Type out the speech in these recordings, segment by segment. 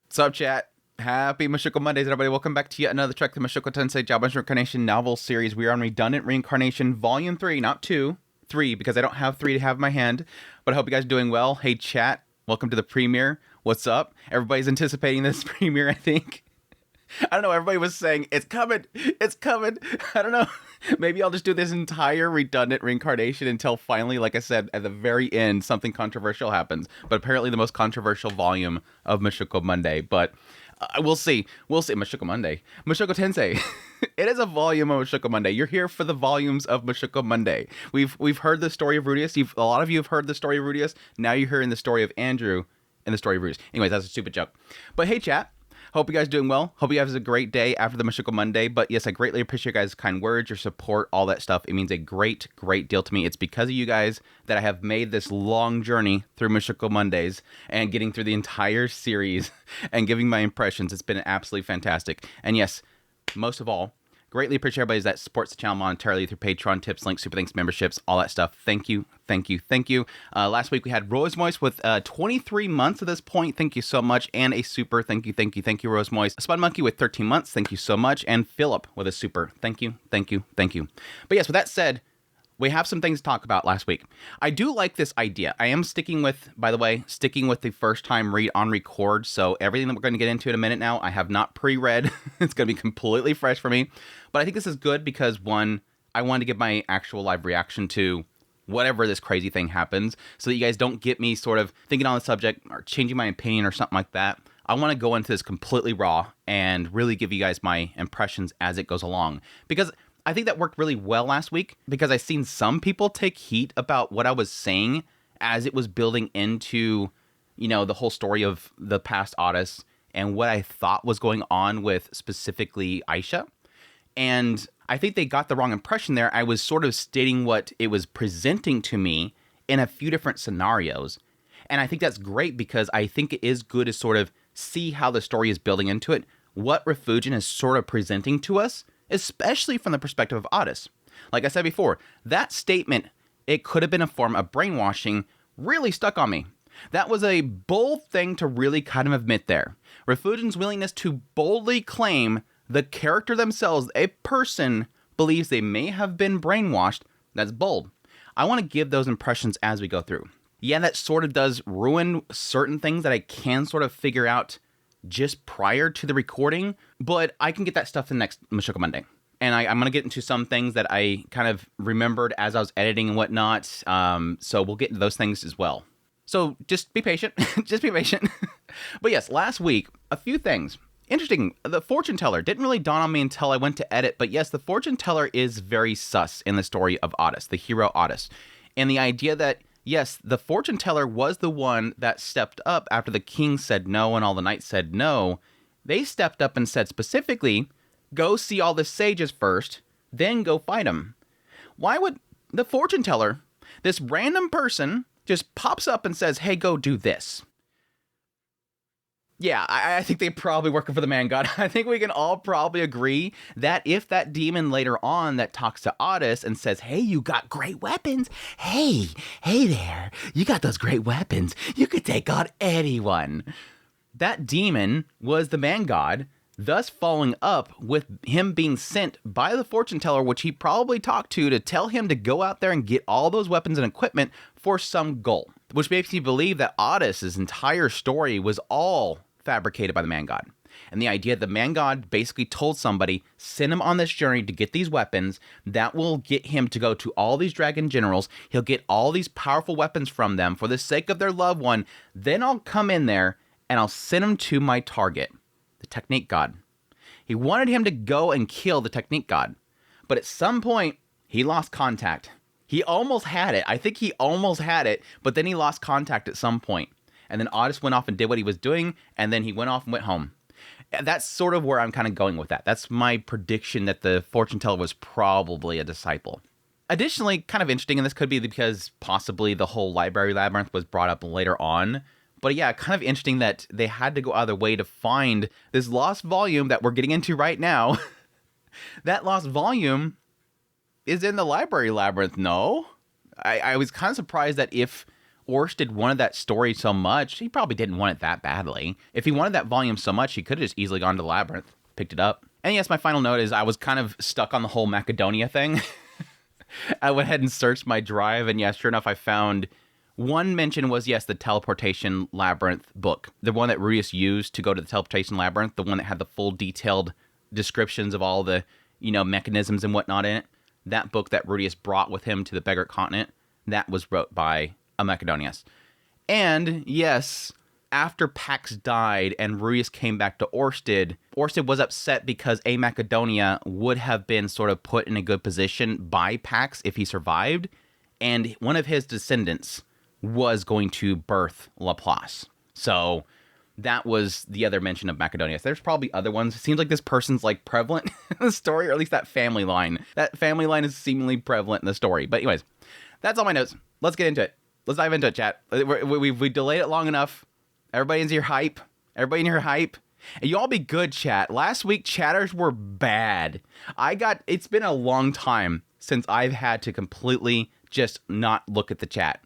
What's up, chat? Happy Mushoku Mondays, everybody. Welcome back to yet another trek to Mushoku Tensei Jobless Reincarnation novel series. We are on Redundant Reincarnation, Volume 3, not 2, 3, because I don't have 3 to have in my hand. But I hope you guys are doing well. Hey, chat. Welcome to the premiere. What's up? Everybody's anticipating this premiere, I think. I don't know. Everybody was saying, it's coming. It's coming. I don't know. Maybe I'll just do this entire Redundant Reincarnation until finally, like I said, at the very end, something controversial happens. But apparently the most controversial volume of Mushoku Monday. But we'll see. We'll see. Mushoku Monday. Mushoku Tensei. It is a volume of Mushoku Monday. You're here for the volumes of Mushoku Monday. We've heard the story of Rudius. A lot of you have heard the story of Rudius. Now you're hearing the story of Andrew and the story of Rudius. Anyways, that's a stupid joke. But hey, chat. Hope you guys are doing well. Hope you guys have a great day after the Mushoku Monday. But yes, I greatly appreciate you guys' kind words, your support, all that stuff. It means a great, great deal to me. It's because of you guys that I have made this long journey through Mushoku Mondays and getting through the entire series and giving my impressions. It's been absolutely fantastic. And yes, most of all, greatly appreciate everybody that supports the channel monetarily through Patreon, tips, links, super thanks, memberships, all that stuff. Thank you, thank you, thank you. Last week we had Rose Moist with 23 months at this point. Thank you so much. And a super thank you, thank you, thank you, Rose Moist. Spud Monkey with 13 months. Thank you so much. And Philip with a super. Thank you, thank you, thank you. But yes, with that said, we have some things to talk about last week. I do like this idea. I am sticking with, by the way, the first time read on record. So everything that we're going to get into in a minute now, I have not pre-read. It's going to be completely fresh for me. But I think this is good because, one, I wanted to give my actual live reaction to whatever this crazy thing happens so that you guys don't get me sort of thinking on the subject or changing my opinion or something like that. I want to go into this completely raw and really give you guys my impressions as it goes along. Because I think that worked really well last week because I've seen some people take heat about what I was saying as it was building into, the whole story of the past Otis and what I thought was going on with specifically Aisha. And I think they got the wrong impression there. I was sort of stating what it was presenting to me in a few different scenarios. And I think that's great because I think it is good to sort of see how the story is building into it, what Refugin is sort of presenting to us, especially from the perspective of Otis. Like I said before, that statement, it could have been a form of brainwashing, really stuck on me. That was a bold thing to really kind of admit there. Refugin's willingness to boldly claim the character themselves, a person, believes they may have been brainwashed, that's bold. I want to give those impressions as we go through. Yeah, that sort of does ruin certain things that I can sort of figure out just prior to the recording, but I can get that stuff in the next Mushoku Monday. And I'm going to get into some things that I kind of remembered as I was editing and whatnot, so we'll get into those things as well. So just be patient, just be patient. But yes, last week, a few things. Interesting, the fortune teller didn't really dawn on me until I went to edit, but yes, the fortune teller is very sus in the story of Otis, the hero Otis. And the idea that, yes, the fortune teller was the one that stepped up after the king said no and all the knights said no. They stepped up and said specifically, go see all the sages first, then go fight them. Why would the fortune teller, this random person, just pops up and says, hey, go do this? Yeah, I think they're probably working for the man god. I think we can all probably agree that if that demon later on that talks to Otis and says, hey, you got great weapons. Hey there, you got those great weapons. You could take on anyone. That demon was the man god, thus following up with him being sent by the fortune teller, which he probably talked to tell him to go out there and get all those weapons and equipment for some goal. Which makes me believe that Otis's entire story was all fabricated by the man god. And the idea that the man god basically told somebody, send him on this journey to get these weapons, that will get him to go to all these dragon generals, he'll get all these powerful weapons from them for the sake of their loved one, then I'll come in there and I'll send him to my target, the technique god. He wanted him to go and kill the technique god, but at some point, he lost contact. He almost had it. I think he almost had it, but then he lost contact at some point. And then Otis went off and did what he was doing, and then he went off and went home. That's sort of where I'm kind of going with that. That's my prediction that the fortune teller was probably a disciple. Additionally, kind of interesting, and this could be because possibly the whole library labyrinth was brought up later on. But yeah, kind of interesting that they had to go out of their way to find this lost volume that we're getting into right now. That lost volume is in the library labyrinth, no? I was kind of surprised that if Orsted wanted that story so much, he probably didn't want it that badly. If he wanted that volume so much, he could have just easily gone to the Labyrinth, picked it up. And yes, my final note is I was kind of stuck on the whole Macedonia thing. I went ahead and searched my drive, and yes, sure enough, I found one mention was, yes, the Teleportation Labyrinth book. The one that Rudius used to go to the Teleportation Labyrinth, the one that had the full detailed descriptions of all the, mechanisms and whatnot in it. That book that Rudius brought with him to the Beggar Continent, that was wrote by a Macedonius. And yes, after Pax died and Rudius came back to Orsted was upset because A Macedonia would have been sort of put in a good position by Pax if he survived, and one of his descendants was going to birth Laplace. So that was the other mention of Macedonia. There's probably other ones. It seems like this person's like prevalent in the story, or at least that family line. That family line is seemingly prevalent in the story. But anyways, that's all my notes. Let's get into it. Let's dive into it, chat. We delayed it long enough. Everybody in your hype. Everybody in your hype. And you all be good, chat. Last week, chatters were bad. It's been a long time since I've had to completely just not look at the chat.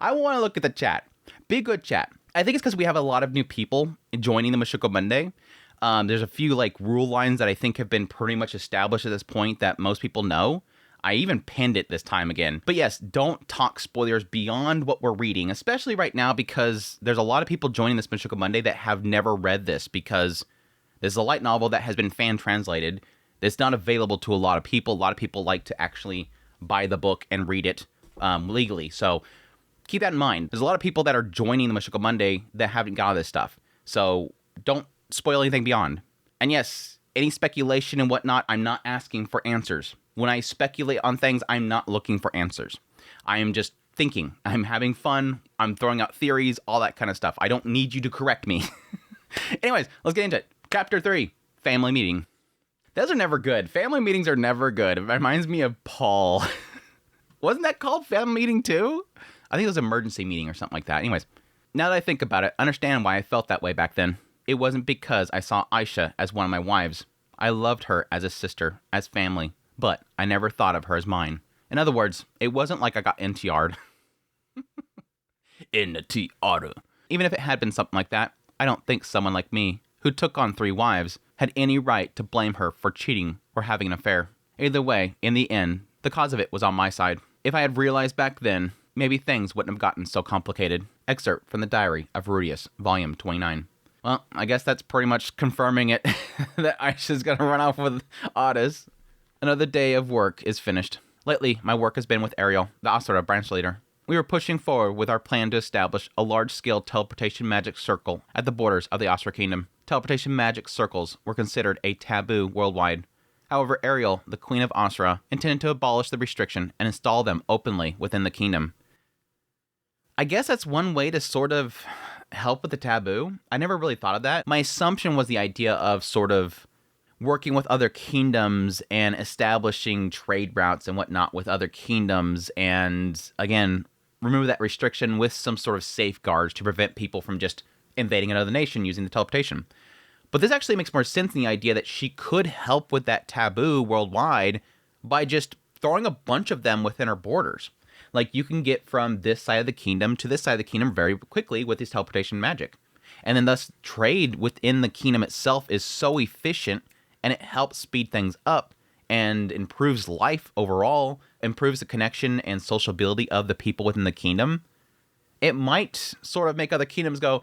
I want to look at the chat. Be good, chat. I think it's because we have a lot of new people joining the Mushoku Monday. There's a few rule lines that I think have been pretty much established at this point that most people know. I even pinned it this time again. But yes, don't talk spoilers beyond what we're reading, especially right now because there's a lot of people joining this Mushoku Monday that have never read this because this is a light novel that has been fan-translated. It's not available to a lot of people. A lot of people like to actually buy the book and read it legally. So keep that in mind. There's a lot of people that are joining the Mushoku Monday that haven't got all this stuff. So don't spoil anything beyond. And yes, any speculation and whatnot, I'm not asking for answers. When I speculate on things, I'm not looking for answers. I am just thinking. I'm having fun. I'm throwing out theories, all that kind of stuff. I don't need you to correct me. Anyways, let's get into it. Chapter 3, Family Meeting. Those are never good. Family meetings are never good. It reminds me of Paul. Wasn't that called Family Meeting too? I think it was Emergency Meeting or something like that. Anyways, now that I think about it, understand why I felt that way back then. It wasn't because I saw Aisha as one of my wives. I loved her as a sister, as family, but I never thought of her as mine. In other words, it wasn't like I got NTR'd. NTR. Even if it had been something like that, I don't think someone like me, who took on 3 wives, had any right to blame her for cheating or having an affair. Either way, in the end, the cause of it was on my side. If I had realized back then, maybe things wouldn't have gotten so complicated. Excerpt from the Diary of Rudius, Volume 29. Well, I guess that's pretty much confirming it, that Aisha's gonna run off with Otis. Another day of work is finished. Lately, my work has been with Ariel, the Asura branch leader. We were pushing forward with our plan to establish a large-scale teleportation magic circle at the borders of the Asura Kingdom. Teleportation magic circles were considered a taboo worldwide. However, Ariel, the Queen of Asura, intended to abolish the restriction and install them openly within the kingdom. I guess that's one way to sort of help with the taboo. I never really thought of that. My assumption was the idea of sort of working with other kingdoms and establishing trade routes and whatnot with other kingdoms, and again, remove that restriction with some sort of safeguards to prevent people from just invading another nation using the teleportation. But this actually makes more sense than the idea that she could help with that taboo worldwide by just throwing a bunch of them within her borders. Like, you can get from this side of the kingdom to this side of the kingdom very quickly with this teleportation magic. And then thus, trade within the kingdom itself is so efficient, and it helps speed things up and improves life overall, improves the connection and sociability of the people within the kingdom. It might sort of make other kingdoms go,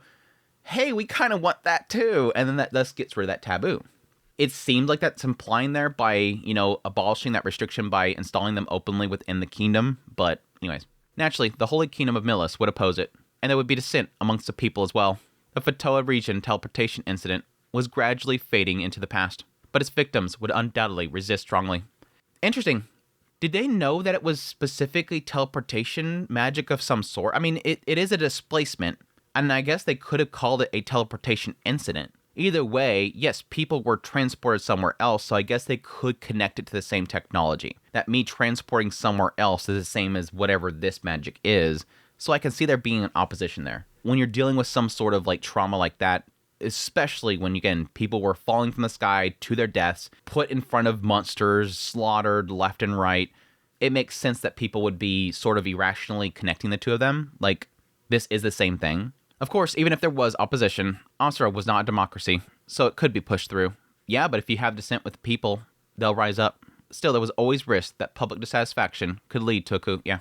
hey, we kind of want that too. And then that thus gets rid of that taboo. It seems like that's implying there by, abolishing that restriction by installing them openly within the kingdom. But anyways, naturally, the Holy Kingdom of Milis would oppose it, and there would be dissent amongst the people as well. The Fatoa region teleportation incident was gradually fading into the past, but its victims would undoubtedly resist strongly. Interesting. Did they know that it was specifically teleportation magic of some sort? I mean, it is a displacement, and I guess they could have called it a teleportation incident. Either way, yes, people were transported somewhere else, so I guess they could connect it to the same technology. That me transporting somewhere else is the same as whatever this magic is, so I can see there being an opposition there. When you're dealing with some sort of trauma like that, especially when, again, people were falling from the sky to their deaths, put in front of monsters, slaughtered left and right, it makes sense that people would be sort of irrationally connecting the two of them. Like, This is the same thing. Of course, even if there was opposition, Asura was not a democracy, so it could be pushed through. Yeah, but if you have dissent with the people, they'll rise up. Still, there was always risk that public dissatisfaction could lead to a coup, yeah.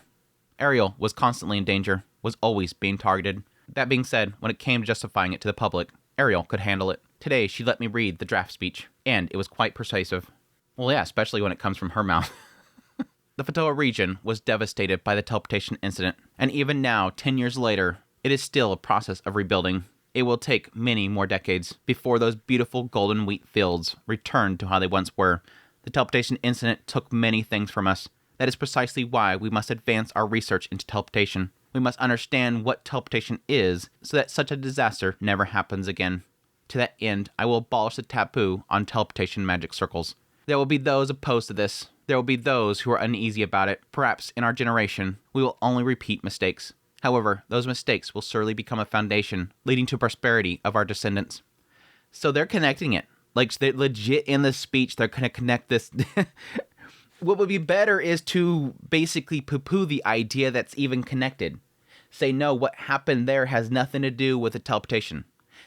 Ariel was constantly in danger, was always being targeted. That being said, when it came to justifying it to the public, Ariel could handle it. Today, she let me read the draft speech, and it was quite persuasive. Well, yeah, especially when it comes from her mouth. The Fatoa region was devastated by the teleportation incident, and even now, 10 years later, it is still a process of rebuilding. It will take many more decades before those beautiful golden wheat fields return to how they once were. The teleportation incident took many things from us. That is precisely why we must advance our research into teleportation. We must understand what teleportation is so that such a disaster never happens again. To that end, I will abolish the taboo on teleportation magic circles. There will be those opposed to this. There will be those who are uneasy about it. Perhaps in our generation, we will only repeat mistakes. However, those mistakes will surely become a foundation, leading to prosperity of our descendants. So they're connecting it. Like, they're legit in the speech, they're going to connect this. What would be better is to basically poo-poo the idea that's even connected. Say, no, what happened there has nothing to do with the teleportation.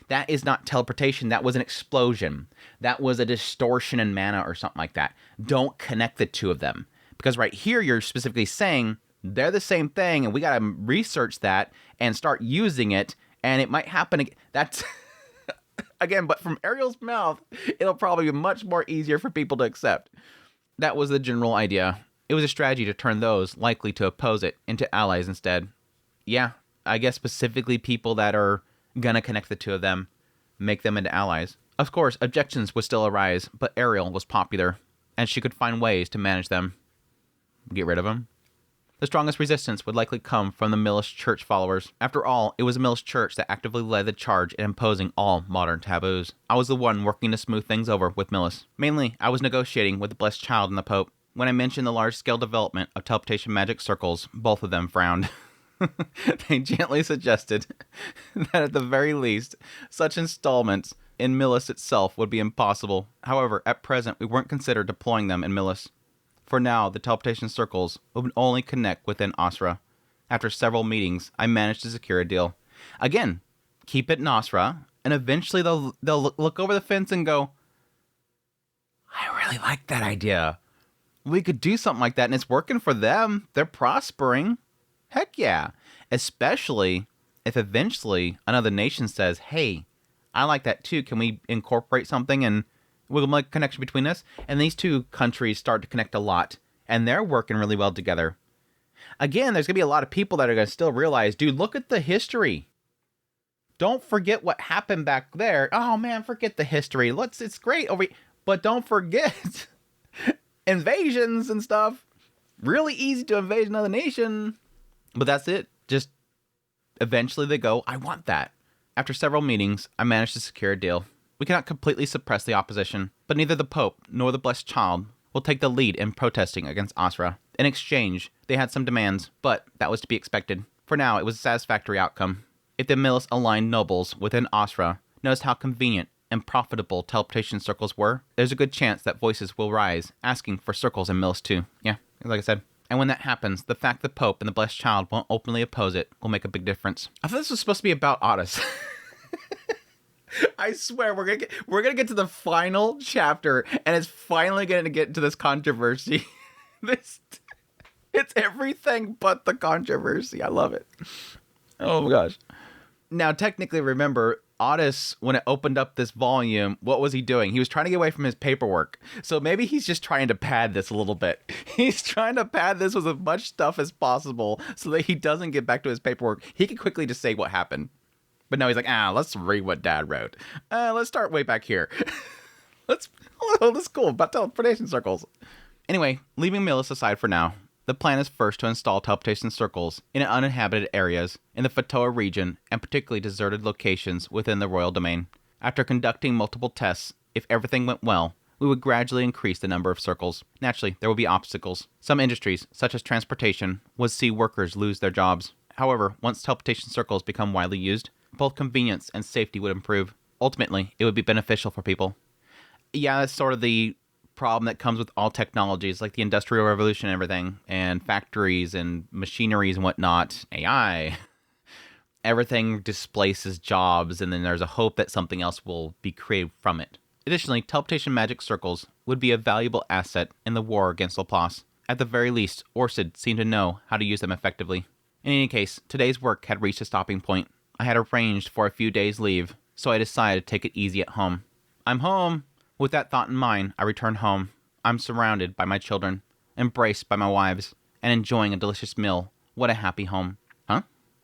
That is not teleportation. That was an explosion. That was a distortion in mana or something like that. Don't connect the two of them. Because right here, you're specifically saying they're the same thing, and we got to research that and start using it, and it might happen again. That's... Again, but from Ariel's mouth, it'll probably be much more easier for people to accept. That was the general idea. It was a strategy to turn those likely to oppose it into allies instead. Yeah, I guess specifically people that are gonna connect the two of them, make them into allies. Of course, objections would still arise, but Ariel was popular, and she could find ways to manage them. Get rid of them. The strongest resistance would likely come from the Millis church followers. After all, it was the Millis church that actively led the charge in imposing all modern taboos. I was the one working to smooth things over with Millis. Mainly, I was negotiating with the Blessed Child and the Pope. When I mentioned the large-scale development of teleportation magic circles, both of them frowned. They gently suggested that at the very least, such installments in Millis itself would be impossible. However, at present, we weren't considered deploying them in Millis. For now, the teleportation circles would only connect within Asura. After several meetings, I managed to secure a deal. Again, keep it in Asura, and eventually they'll look over the fence and go, I really like that idea. We could do something like that, and it's working for them. They're prospering. Heck yeah. Especially if eventually another nation says, hey, I like that too. Can we incorporate something and we'll make a connection between us? And these two countries start to connect a lot, and they're working really well together. Again, there's going to be a lot of people that are going to still realize, dude, look at the history. Don't forget what happened back there. Oh, man, forget the history. It's great over here. But don't forget invasions and stuff. Really easy to invade another nation. But that's it. Just eventually they go, I want that. After several meetings, I managed to secure a deal. We cannot completely suppress the opposition, but neither the Pope nor the Blessed Child will take the lead in protesting against Asura. In exchange, they had some demands, but that was to be expected. For now, it was a satisfactory outcome. If the Millis-aligned nobles within Asura noticed how convenient and profitable teleportation circles were, there's a good chance that voices will rise, asking for circles in Millis too. Yeah, like I said. And when that happens, the fact the Pope and the Blessed Child won't openly oppose it will make a big difference. I thought this was supposed to be about Otis. I swear, we're gonna get to the final chapter, and it's finally gonna get into this controversy. It's everything but the controversy. I love it. Oh my gosh. Now, technically, remember, Otis, when it opened up this volume, what was he doing? He was trying to get away from his paperwork. So maybe he's just trying to pad this a little bit. He's trying to pad this with as much stuff as possible so that he doesn't get back to his paperwork. He can quickly just say what happened. But no, he's like, let's read what Dad wrote. Let's start way back here. That's cool, about teleportation circles. Anyway, leaving Millis aside for now, the plan is first to install teleportation circles in uninhabited areas in the Fatoa region and particularly deserted locations within the royal domain. After conducting multiple tests, if everything went well, we would gradually increase the number of circles. Naturally, there would be obstacles. Some industries, such as transportation, would see workers lose their jobs. However, once teleportation circles become widely used, both convenience and safety would improve. Ultimately, it would be beneficial for people. Yeah, that's sort of the problem that comes with all technologies, like the Industrial Revolution and everything, and factories and machineries and whatnot, AI. everything displaces jobs, and then there's a hope that something else will be created from it. Additionally, teleportation magic circles would be a valuable asset in the war against Laplace. At the very least, Orsted seemed to know how to use them effectively. In any case, today's work had reached a stopping point. I had arranged for a few days' leave, so I decided to take it easy at home. I'm home! With that thought in mind, I returned home. I'm surrounded by my children, embraced by my wives, and enjoying a delicious meal. What a happy home. Huh?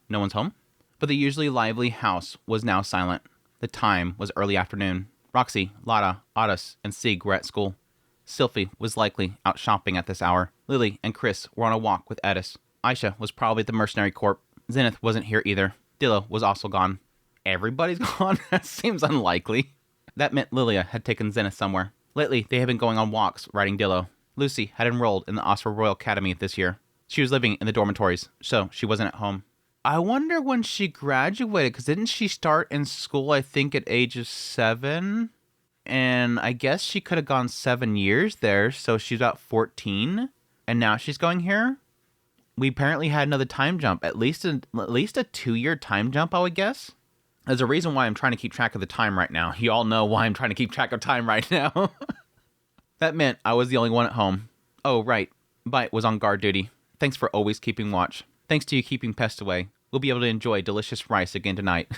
No one's home? But the usually lively house was now silent. The time was early afternoon. Roxy, Lotta, Otis, and Sig were at school. Sylphie was likely out shopping at this hour. Lily and Chris were on a walk with Edis. Aisha was probably at the mercenary corps. Zenith wasn't here either. Dillo was also gone. Everybody's gone? That seems unlikely. That meant Lilia had taken Zenith somewhere. Lately, they had been going on walks, riding Dillo. Lucy had enrolled in the Oscar Royal Academy this year. She was living in the dormitories, so she wasn't at home. I wonder when she graduated, because didn't she start in school, I think, at age of 7? And I guess she could have gone 7 years there, so she's about 14. And now she's going here? We apparently had another time jump, at least a 2-year time jump, I would guess. There's a reason why I'm trying to keep track of the time right now. You all know why I'm trying to keep track of time right now. That meant I was the only one at home. Oh, right. Bite was on guard duty. Thanks for always keeping watch. Thanks to you keeping pests away. We'll be able to enjoy delicious rice again tonight.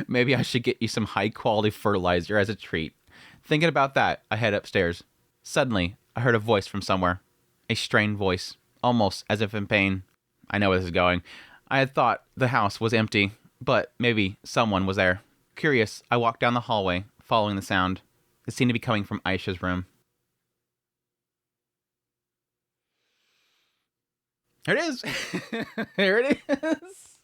Maybe I should get you some high-quality fertilizer as a treat. Thinking about that, I head upstairs. Suddenly, I heard a voice from somewhere. A strained voice, almost as if in pain. I know where this is going. I had thought the house was empty, but maybe someone was there. Curious, I walked down the hallway, following the sound. It seemed to be coming from Aisha's room. Here it is. Here it is.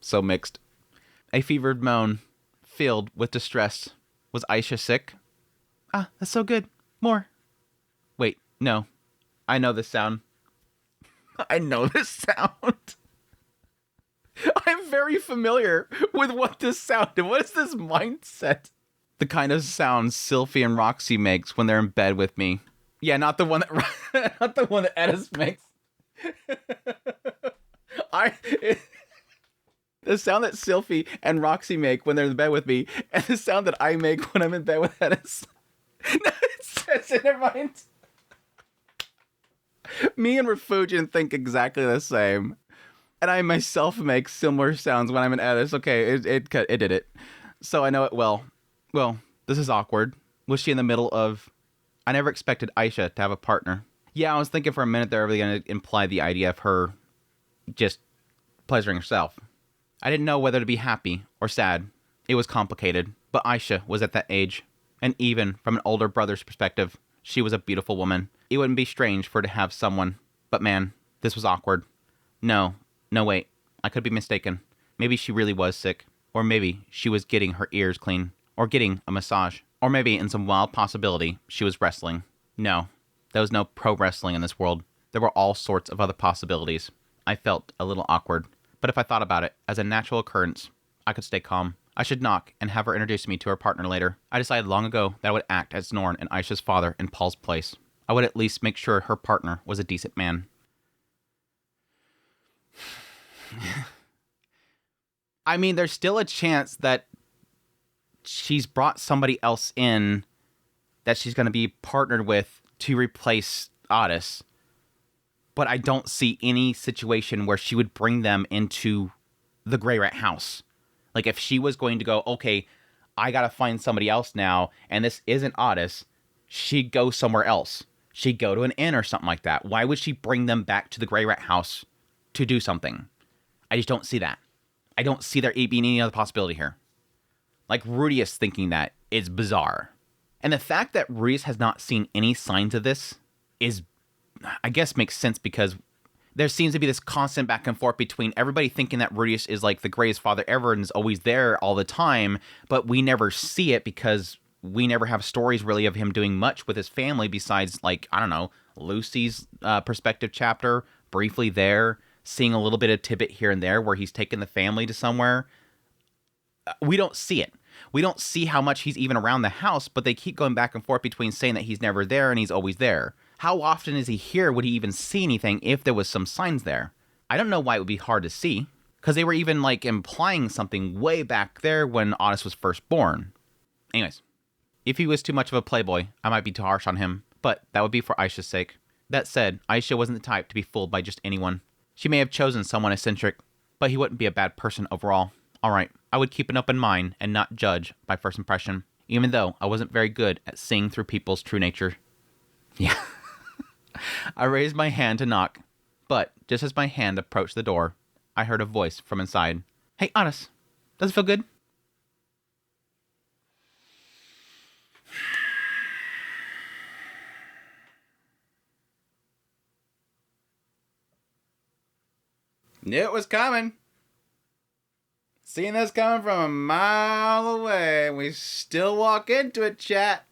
So mixed. A fevered moan, filled with distress. Was Aisha sick? Ah, that's so good. More. Wait, no. I know this sound. I know this sound. I'm very familiar with what this sounded. What is this mindset? The kind of sound Sylphie and Roxy makes when they're in bed with me. Yeah, not the one that not the one that Edis makes. The sound that Sylphie and Roxy make when they're in bed with me, and the sound that I make when I'm in bed with Edis. Never mind. Me and Refugian think exactly the same. And I myself make similar sounds when I'm in Edis. Okay, it did it. So I know it well. Well, this is awkward. Was she in the middle of... I never expected Aisha to have a partner. Yeah, I was thinking for a minute they were really going to imply the idea of her just pleasuring herself. I didn't know whether to be happy or sad. It was complicated, but Aisha was at that age. And even from an older brother's perspective, she was a beautiful woman. It wouldn't be strange for her to have someone. But man, this was awkward. No, wait. I could be mistaken. Maybe she really was sick. Or maybe she was getting her ears clean. Or getting a massage. Or maybe, in some wild possibility, she was wrestling. No, there was no pro wrestling in this world. There were all sorts of other possibilities. I felt a little awkward. But if I thought about it as a natural occurrence, I could stay calm. I should knock and have her introduce me to her partner later. I decided long ago that I would act as Norn and Aisha's father in Paul's place. I would at least make sure her partner was a decent man. I mean, there's still a chance that she's brought somebody else in that she's going to be partnered with to replace Otis. But I don't see any situation where she would bring them into the Grey Rat house. Like, if she was going to go, okay, I got to find somebody else now, and this isn't Otis, she'd go somewhere else. She'd go to an inn or something like that. Why would she bring them back to the Grey Rat house to do something? I just don't see that. I don't see there being any other possibility here. Like, Rudius thinking that is bizarre. And the fact that Rudius has not seen any signs of this is, I guess, makes sense because there seems to be this constant back and forth between everybody thinking that Rudius is like the greatest father ever and is always there all the time, but we never see it because we never have stories really of him doing much with his family besides, like, I don't know, Lucy's perspective chapter, briefly there, seeing a little bit of tidbit here and there where he's taken the family to somewhere. We don't see it. We don't see how much he's even around the house, but they keep going back and forth between saying that he's never there and he's always there. How often is he here? Would he even see anything if there was some signs there? I don't know why it would be hard to see, because they were even like implying something way back there when Otis was first born. Anyways, if he was too much of a playboy, I might be too harsh on him, but that would be for Aisha's sake. That said, Aisha wasn't the type to be fooled by just anyone. She may have chosen someone eccentric, but he wouldn't be a bad person overall. Alright, I would keep an open mind and not judge by first impression, even though I wasn't very good at seeing through people's true nature. Yeah. I raised my hand to knock, but just as my hand approached the door, I heard a voice from inside. Hey, Otis, does it feel good? Knew it was coming. Seen this coming from a mile away, and we still walk into it, chat.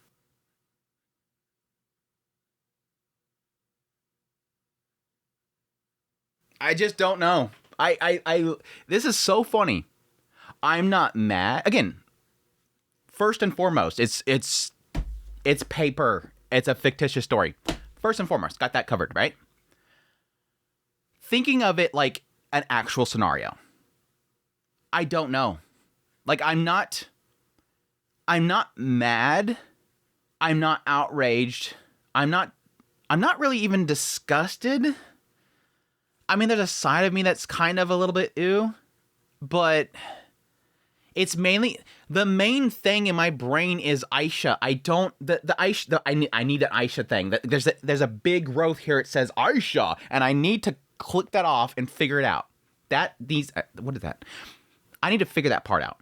I just don't know. This is so funny. I'm not mad. Again, first and foremost, it's paper. It's a fictitious story. First and foremost, got that covered, right? Thinking of it like an actual scenario. I don't know. Like, I'm not mad. I'm not outraged. I'm not really even disgusted. I mean, there's a side of me that's kind of a little bit ew, but it's mainly the main thing in my brain is Aisha. I don't I need an Aisha thing. There's a big growth here. It says Aisha, and I need to click that off and figure it out. What is that? I need to figure that part out.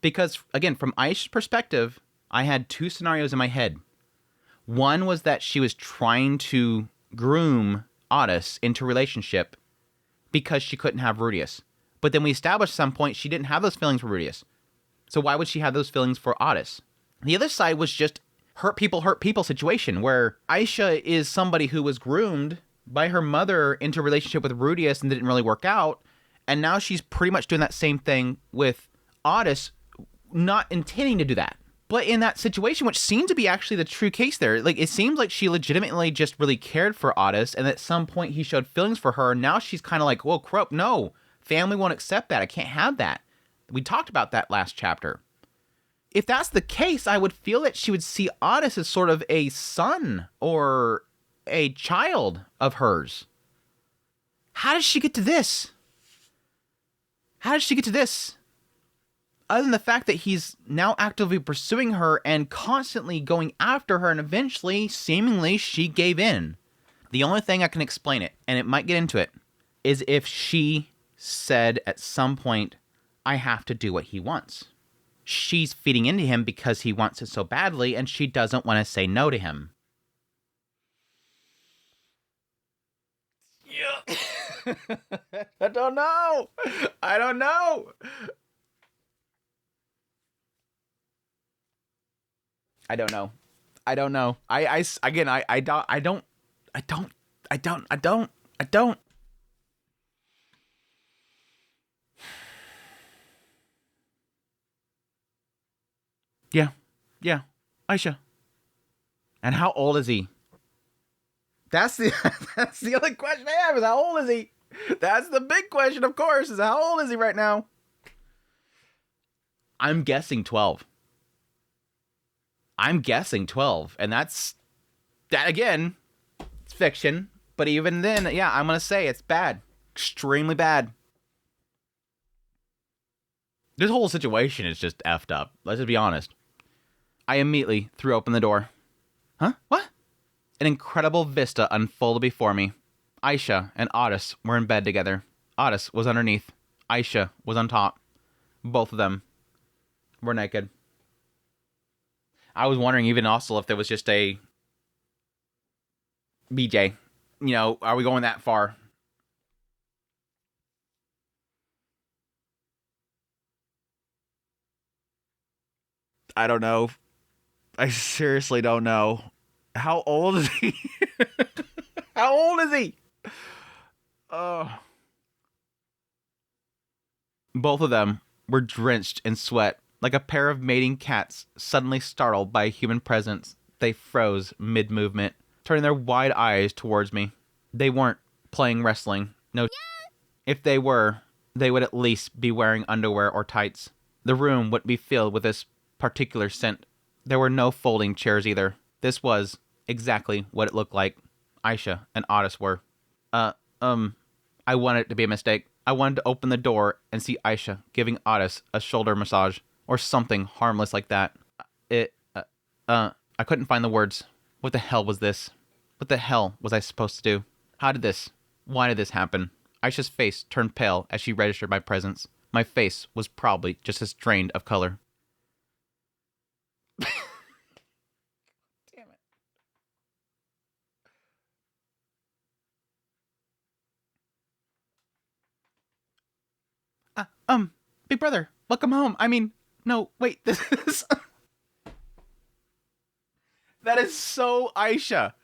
Because, again, from Aisha's perspective, I had two scenarios in my head. One was that she was trying to groom Otis into a relationship because she couldn't have Rudius. But then we established at some point she didn't have those feelings for Rudius. So why would she have those feelings for Otis? The other side was just hurt people situation where Aisha is somebody who was groomed by her mother into a relationship with Rudius and didn't really work out. And now she's pretty much doing that same thing with Otis, not intending to do that. But in that situation, which seemed to be actually the true case there, like it seems like she legitimately just really cared for Otis, and at some point he showed feelings for her. Now she's kind of like, whoa, crap, no, family won't accept that. I can't have that. We talked about that last chapter. If that's the case, I would feel that she would see Otis as sort of a son or a child of hers. How does she get to this? Other than the fact that he's now actively pursuing her and constantly going after her, and eventually, seemingly, she gave in. The only thing I can explain it, and it might get into it, is if she said at some point, I have to do what he wants. She's feeding into him because he wants it so badly, and she doesn't want to say no to him. Yeah. I don't know. I don't know. Yeah, Aisha. And how old is he? That's the other question I have, is how old is he? That's the big question, of course, is how old is he right now? I'm guessing 12. And that again, it's fiction, but even then, yeah, I'm going to say it's bad. Extremely bad. This whole situation is just effed up. Let's just be honest. I immediately threw open the door. Huh? What? An incredible vista unfolded before me. Aisha and Otis were in bed together. Otis was underneath. Aisha was on top. Both of them were naked. I was wondering even also if there was just a BJ. You know, are we going that far? I don't know. I seriously don't know. How old is he? How old is he? Both of them were drenched in sweat. Like a pair of mating cats suddenly startled by a human presence, they froze mid-movement. turning their wide eyes towards me. They weren't playing wrestling. No. If they were, they would at least be wearing underwear or tights. The room wouldn't be filled with this particular scent. There were no folding chairs either. This was exactly what it looked like Aisha and Otis were. I wanted it to be a mistake. I wanted to open the door and see Aisha giving Otis a shoulder massage or something harmless like that. I couldn't find the words. What the hell was this? What the hell was I supposed to do? Why did this happen? Aisha's face turned pale as she registered my presence. My face was probably just as drained of color. Damn it. Big brother, welcome home. I mean, no, wait, this is... That is so Aisha.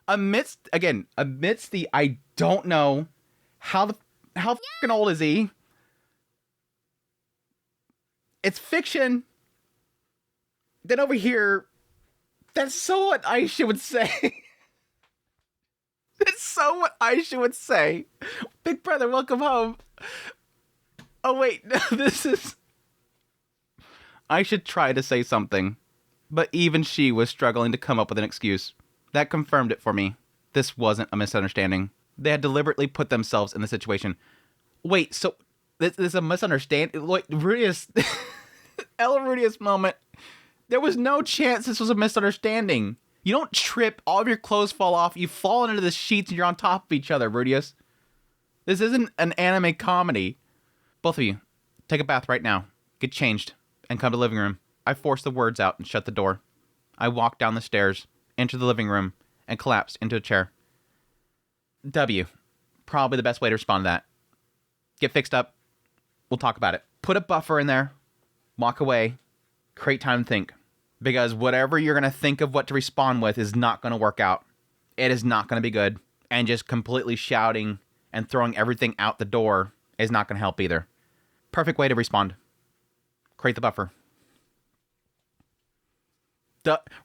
Amidst the I don't know how fucking old is he? It's fiction. Then over here, that's so what Aisha would say. That's so what Aisha would say. Big brother, welcome home. Oh wait, no, this is... I should try to say something, but even she was struggling to come up with an excuse. That confirmed it for me. This wasn't a misunderstanding. They had deliberately put themselves in the situation. Wait, so this is a misunderstanding? Like, Rudius... El Rudius moment. There was no chance this was a misunderstanding. You don't trip, all of your clothes fall off, you've fallen into the sheets, and you're on top of each other, Rudius. This isn't an anime comedy. Both of you, take a bath right now. Get changed, and come to the living room. I forced the words out and shut the door. I walked down the stairs, entered the living room, and collapsed into a chair. W. Probably the best way to respond to that. Get fixed up. We'll talk about it. Put a buffer in there. Walk away. Create time to think. Because whatever you're going to think of what to respond with is not going to work out. It is not going to be good. And just completely shouting and throwing everything out the door is not going to help either. Perfect way to respond. Create the buffer.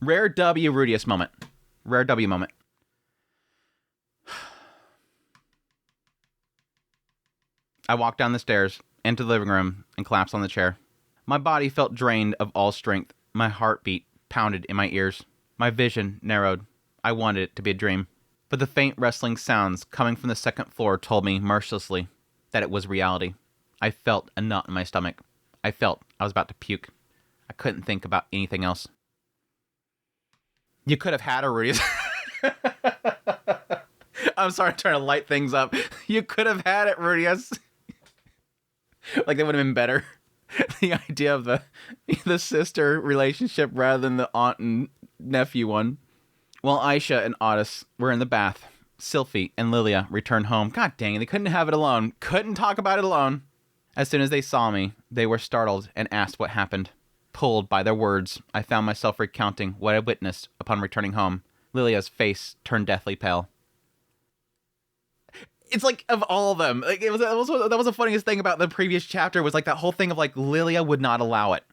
Rare W Rudius moment. Rare W moment. I walked down the stairs, into the living room, and collapsed on the chair. My body felt drained of all strength. My heartbeat pounded in my ears. My vision narrowed. I wanted it to be a dream. But the faint rustling sounds coming from the second floor told me mercilessly that it was reality. I felt a knot in my stomach. I felt I was about to puke. I couldn't think about anything else. You could have had a Rudius. I'm sorry, I'm trying to light things up. You could have had it, Rudius. Like, they would have been better. The idea of the sister relationship rather than the aunt and nephew one. While Aisha and Otis were in the bath, Sylphie and Lilia returned home. God dang it, they couldn't have it alone. Couldn't talk about it alone. As soon as they saw me, they were startled and asked what happened. Pulled by their words, I found myself recounting what I witnessed upon returning home. Lilia's face turned deathly pale. It's like, of all of them, like, that was the funniest thing about the previous chapter, was like that whole thing of like Lilia would not allow it.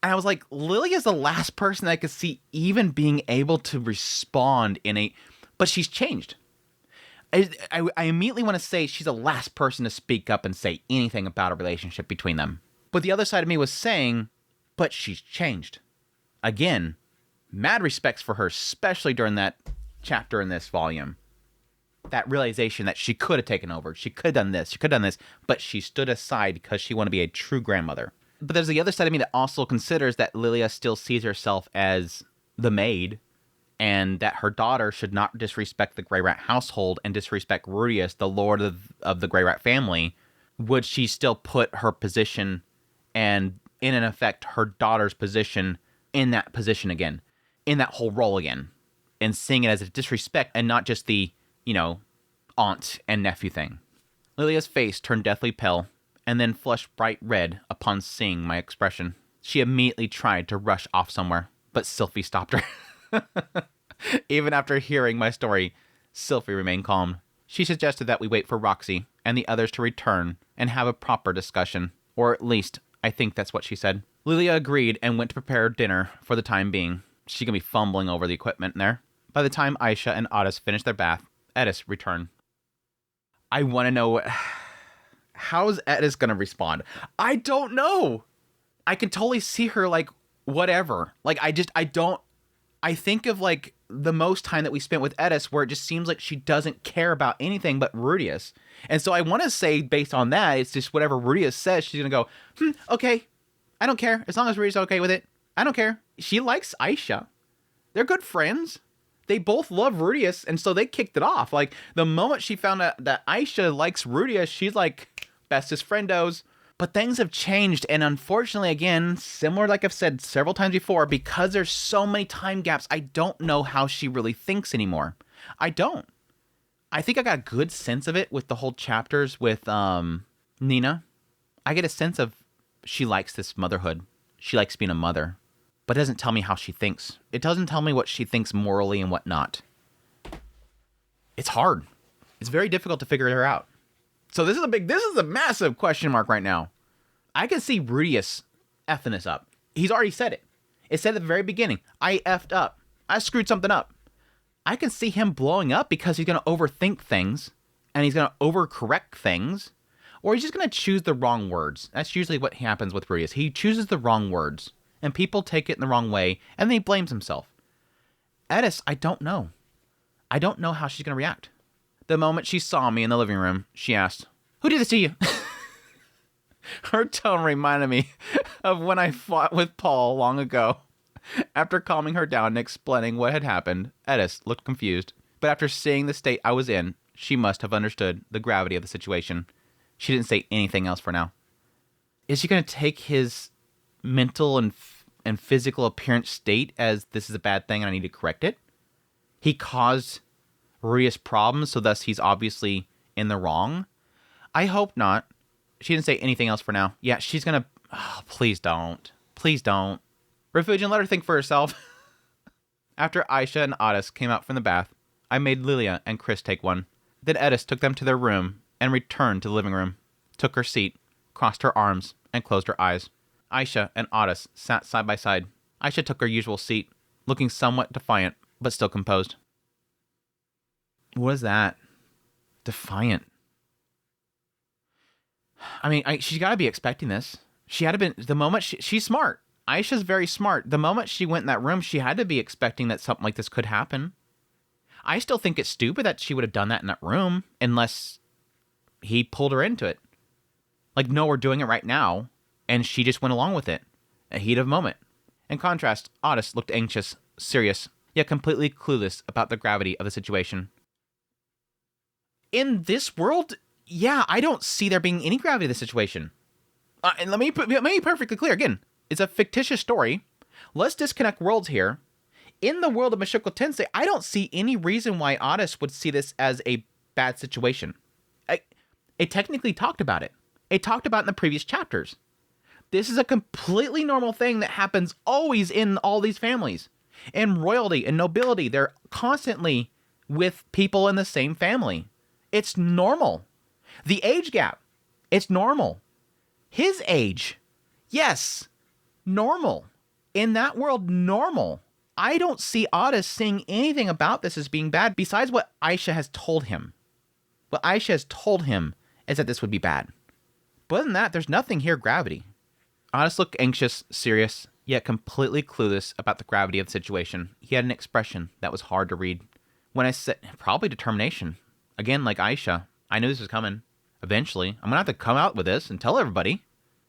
And I was like, Lilia's the last person I could see even being able to respond but she's changed. I immediately want to say she's the last person to speak up and say anything about a relationship between them. But the other side of me was saying, but she's changed. Again, mad respects for her, especially during that chapter in this volume. That realization that she could have taken over. She could have done this. She could have done this. But she stood aside because she wanted to be a true grandmother. But there's the other side of me that also considers that Lilia still sees herself as the maid, and that her daughter should not disrespect the Grey Rat household and disrespect Rudius, the lord of the Grey Rat family. Would she still put her position and, in effect, her daughter's position in that position again? In that whole role again? And seeing it as a disrespect and not just the, aunt and nephew thing. Lilia's face turned deathly pale and then flushed bright red upon seeing my expression. She immediately tried to rush off somewhere, but Sylphie stopped her. Even after hearing my story, Sylphie remained calm. She suggested that we wait for Roxy and the others to return and have a proper discussion. Or at least, I think that's what she said. Lilia agreed and went to prepare dinner for the time being. She can be fumbling over the equipment in there. By the time Aisha and Otis finish their bath, Edis return. I want to know, how's Edis going to respond? I don't know. I can totally see her like, whatever. Like, I think of like the most time that we spent with Edis where it just seems like she doesn't care about anything but Rudius. And so I want to say based on that, it's just whatever Rudius says, she's going to go, okay, I don't care. As long as Rudius is okay with it, I don't care. She likes Aisha. They're good friends. They both love Rudius, and so they kicked it off. Like, the moment she found out that Aisha likes Rudius, she's like, bestest friendos. But things have changed, and unfortunately, again, similar like I've said several times before, because there's so many time gaps, I don't know how she really thinks anymore. I don't. I think I got a good sense of it with the whole chapters with Nina. I get a sense of she likes this motherhood. She likes being a mother. But it doesn't tell me how she thinks. It doesn't tell me what she thinks morally and what not. It's hard. It's very difficult to figure her out. So this is a massive question mark right now. I can see Rudius effing this up. He's already said it. It said at the very beginning, I effed up. I screwed something up. I can see him blowing up because he's going to overthink things and he's going to overcorrect things, or he's just going to choose the wrong words. That's usually what happens with Rudius. He chooses the wrong words. And people take it in the wrong way, and then he blames himself. Edis, I don't know. I don't know how she's going to react. The moment she saw me in the living room, she asked, "Who did this to you?" Her tone reminded me of when I fought with Paul long ago. After calming her down and explaining what had happened, Edis looked confused. But after seeing the state I was in, she must have understood the gravity of the situation. She didn't say anything else for now. Is she going to take his mental and physical appearance state as this is a bad thing and I need to correct it? He caused Rudius problems, so thus he's obviously in the wrong. I hope not. She didn't say anything else for now. Yeah, she's gonna... Oh, please don't. Please don't. Refugian, let her think for herself. After Aisha and Otis came out from the bath, I made Lilia and Chris take one. Then Edis took them to their room and returned to the living room, took her seat, crossed her arms, and closed her eyes. Aisha and Otis sat side by side. Aisha took her usual seat, looking somewhat defiant, but still composed. What is that? Defiant. I mean, she's got to be expecting this. She had to been, the moment she's smart. Aisha's very smart. The moment she went in that room, she had to be expecting that something like this could happen. I still think it's stupid that she would have done that in that room, unless he pulled her into it. Like, no, we're doing it right now. And she just went along with it. A heat of moment. In contrast, Otis looked anxious, serious, yet completely clueless about the gravity of the situation. In this world, yeah, I don't see there being any gravity to the situation. And let me be perfectly clear. Again, it's a fictitious story. Let's disconnect worlds here. In the world of Mushoku Tensei, I don't see any reason why Otis would see this as a bad situation. It technically talked about it. It talked about it in the previous chapters. This is a completely normal thing that happens always in all these families. In royalty and nobility, they're constantly with people in the same family. It's normal. The age gap, it's normal. His age, yes, normal. In that world, normal. I don't see Otis saying anything about this as being bad besides what Aisha has told him. What Aisha has told him is that this would be bad. But other than that, there's nothing here gravity. Otis looked anxious, serious, yet completely clueless about the gravity of the situation. He had an expression that was hard to read. When I said, probably determination. Again, like Aisha, I knew this was coming. Eventually, I'm going to have to come out with this and tell everybody.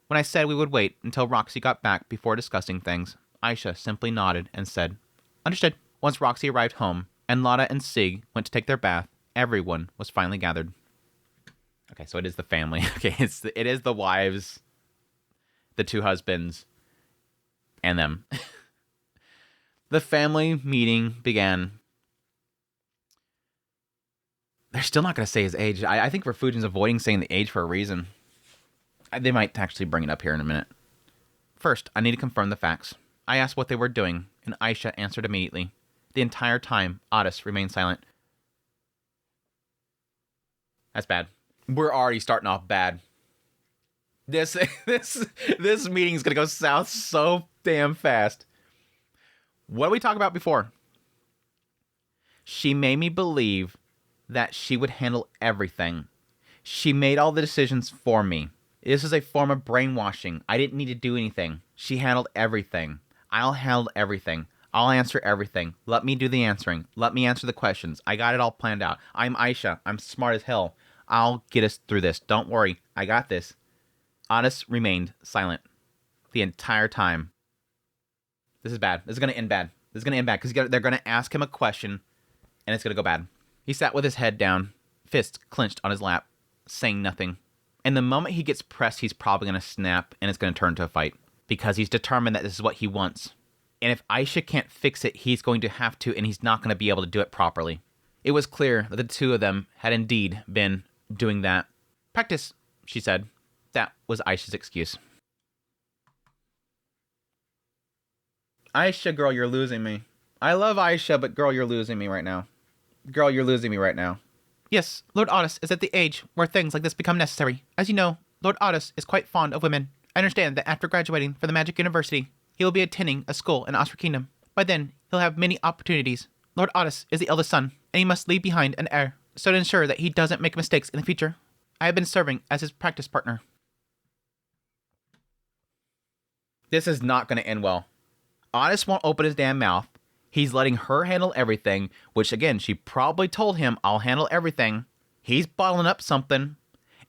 When I said we would wait until Roxy got back before discussing things, Aisha simply nodded and said, "Understood." Once Roxy arrived home, and Lotta and Sig went to take their bath, everyone was finally gathered. Okay, so it is the family. Okay, it is the wives, the two husbands, and them. The family meeting began. They're still not going to say his age. I think Refugian's avoiding saying the age for a reason. They might actually bring it up here in a minute. First, I need to confirm the facts. I asked what they were doing, and Aisha answered immediately. The entire time, Otis remained silent. That's bad. We're already starting off bad. This meeting is going to go south so damn fast. What did we talk about before? She made me believe that she would handle everything. She made all the decisions for me. This is a form of brainwashing. I didn't need to do anything. She handled everything. I'll handle everything. I'll answer everything. Let me do the answering. Let me answer the questions. I got it all planned out. I'm Aisha. I'm smart as hell. I'll get us through this. Don't worry. I got this. Otis remained silent the entire time. This is bad. This is going to end bad. This is going to end bad because they're going to ask him a question and it's going to go bad. He sat with his head down, fists clenched on his lap, saying nothing. And the moment he gets pressed, he's probably going to snap and it's going to turn to a fight because he's determined that this is what he wants. And if Aisha can't fix it, he's going to have to, and he's not going to be able to do it properly. It was clear that the two of them had indeed been doing that. Practice, she said. That was Aisha's excuse. Aisha, girl, you're losing me. I love Aisha, but girl, you're losing me right now. Girl, you're losing me right now. Yes, Lord Otis is at the age where things like this become necessary. As you know, Lord Otis is quite fond of women. I understand that after graduating from the Magic University, he will be attending a school in Osprey Kingdom. By then, he'll have many opportunities. Lord Otis is the eldest son, and he must leave behind an heir, so to ensure that he doesn't make mistakes in the future. I have been serving as his practice partner. This is not going to end well. Otis won't open his damn mouth. He's letting her handle everything, which again, she probably told him, I'll handle everything. He's bottling up something,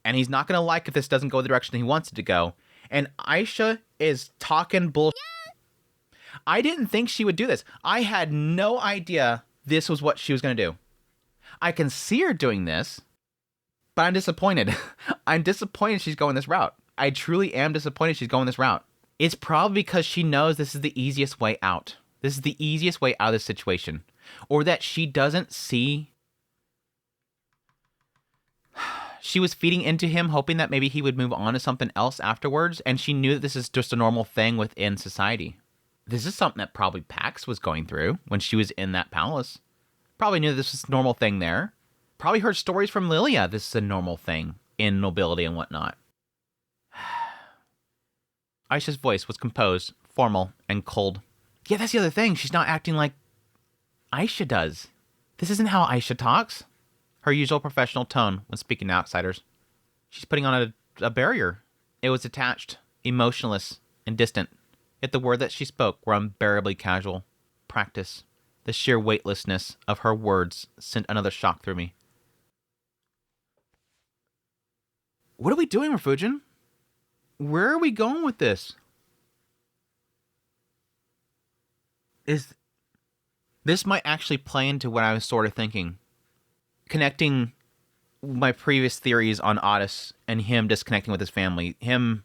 and he's not going to like if this doesn't go the direction he wants it to go. And Aisha is talking bullshit. I didn't think she would do this. I had no idea this was what she was going to do. I can see her doing this, but I'm disappointed. I'm disappointed she's going this route. I truly am disappointed she's going this route. It's probably because she knows this is the easiest way out. This is the easiest way out of this situation. Or that she doesn't see... She was feeding into him, hoping that maybe he would move on to something else afterwards, and she knew that this is just a normal thing within society. This is something that probably Pax was going through when she was in that palace. Probably knew this was a normal thing there. Probably heard stories from Lilia. This is a normal thing in nobility and whatnot. Aisha's voice was composed, formal, and cold. Yeah, that's the other thing. She's not acting like Aisha does. This isn't how Aisha talks. Her usual professional tone when speaking to outsiders. She's putting on a barrier. It was detached, emotionless, and distant. Yet the words that she spoke were unbearably casual. Practice. The sheer weightlessness of her words sent another shock through me. What are we doing, Refugin? Where are we going with this? This might actually play into what I was sort of thinking. Connecting my previous theories on Otis and him disconnecting with his family. Him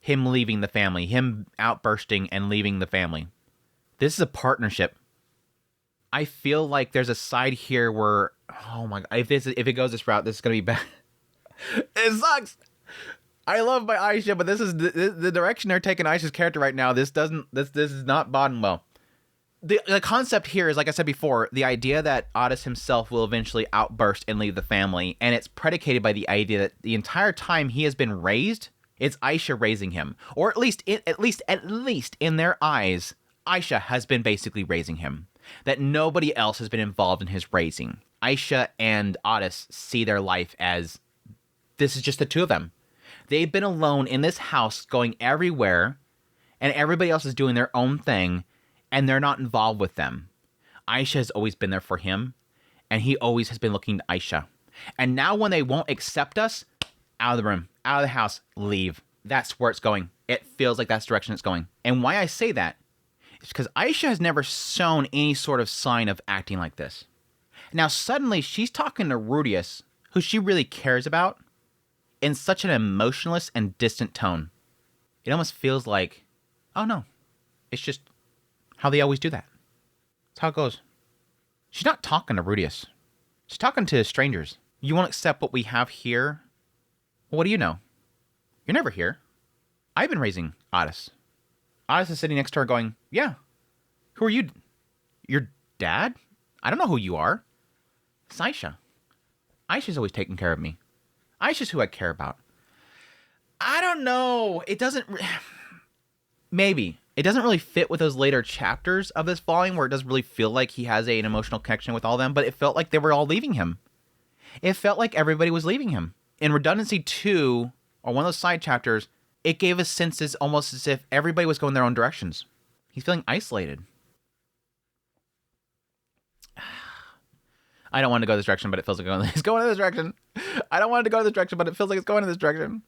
leaving the family. Him outbursting and leaving the family. This is a partnership. I feel like there's a side here where, oh my God, if it goes this route, this is going to be bad. It sucks. I love my Aisha, but this is the direction they're taking Aisha's character right now. This is not boding well. The concept here is, like I said before, the idea that Otis himself will eventually outburst and leave the family, and it's predicated by the idea that the entire time he has been raised, it's Aisha raising him, or at least in their eyes, Aisha has been basically raising him. That nobody else has been involved in his raising. Aisha and Otis see their life as this is just the two of them. They've been alone in this house, going everywhere, and everybody else is doing their own thing. And they're not involved with them. Aisha has always been there for him, and he always has been looking to Aisha. And now when they won't accept us, out of the room, out of the house, leave. That's where it's going. It feels like that's the direction it's going. And why I say that is because Aisha has never shown any sort of sign of acting like this. Now suddenly she's talking to Rudius, who she really cares about, in such an emotionless and distant tone. It almost feels like, oh no, it's just how they always do that. That's how it goes. She's not talking to Rudius. She's talking to strangers. You won't accept what we have here? Well, what do you know? You're never here. I've been raising Otis. Otis is sitting next to her going, yeah. Who are you? Your dad? I don't know who you are. It's Aisha. Aisha's always taking care of me. Aisha's who I care about. I don't know. It doesn't... Maybe. It doesn't really fit with those later chapters of this volume where it doesn't really feel like he has an emotional connection with all of them, but it felt like they were all leaving him. It felt like everybody was leaving him. In Redundancy 2, or one of those side chapters, it gave us senses almost as if everybody was going their own directions. He's feeling isolated. I don't want to go this direction, but it feels like it's going in this direction. I don't want it to go in this direction, but it feels like it's going in this direction.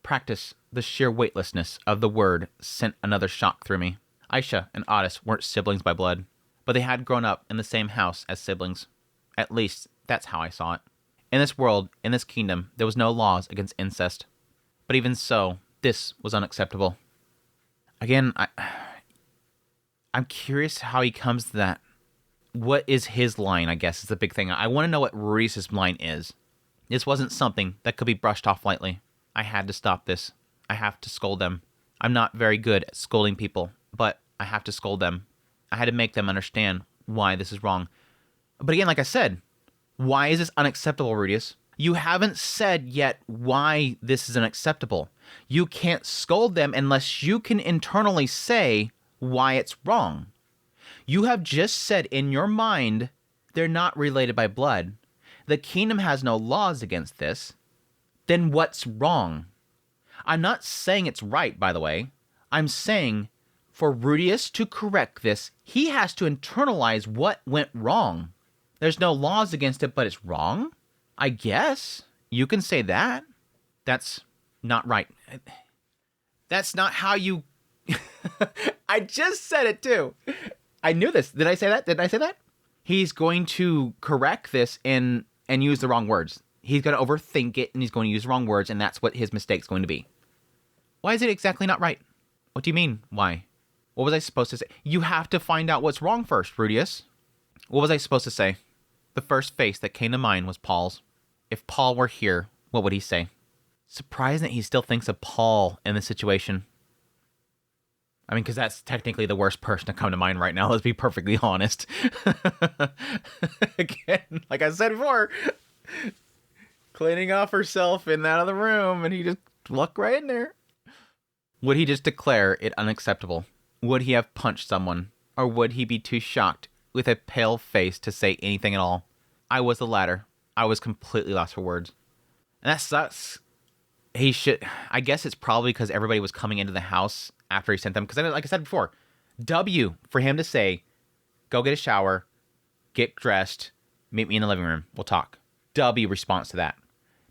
Practice, the sheer weightlessness of the word sent another shock through me. Aisha and Otis weren't siblings by blood, but they had grown up in the same house as siblings. At least, that's how I saw it. In this world, in this kingdom, there was no laws against incest. But even so, this was unacceptable. Again, I'm curious how he comes to that. What is his line, I guess, is the big thing. I want to know what Reese's line is. This wasn't something that could be brushed off lightly. I had to stop this. I have to scold them. I'm not very good at scolding people, but I have to scold them. I had to make them understand why this is wrong. But again, like I said, why is this unacceptable, Rudius? You haven't said yet why this is unacceptable. You can't scold them unless you can internally say why it's wrong. You have just said in your mind they're not related by blood. The kingdom has no laws against this. Then what's wrong? I'm not saying it's right, by the way. I'm saying for Rudius to correct this, he has to internalize what went wrong. There's no laws against it, but it's wrong? I guess. You can say that. That's not right. That's not how you... I just said it too. I knew this. Did I say that? Did I say that? He's going to correct this and use the wrong words. He's going to overthink it and he's going to use the wrong words, and that's what his mistake's going to be. Why is it exactly not right? What do you mean, why? What was I supposed to say? You have to find out what's wrong first, Rudius. What was I supposed to say? The first face that came to mind was Paul's. If Paul were here, what would he say? Surprised that he still thinks of Paul in this situation. I mean, because that's technically the worst person to come to mind right now, let's be perfectly honest. Again, like I said before, cleaning off herself in that other room, and he just looked right in there. Would he just declare it unacceptable? Would he have punched someone? Or would he be too shocked with a pale face to say anything at all? I was the latter. I was completely lost for words. And that sucks. He should... I guess it's probably because everybody was coming into the house after he sent them. Because like I said before, W for him to say, go get a shower, get dressed, meet me in the living room, we'll talk. W response to that.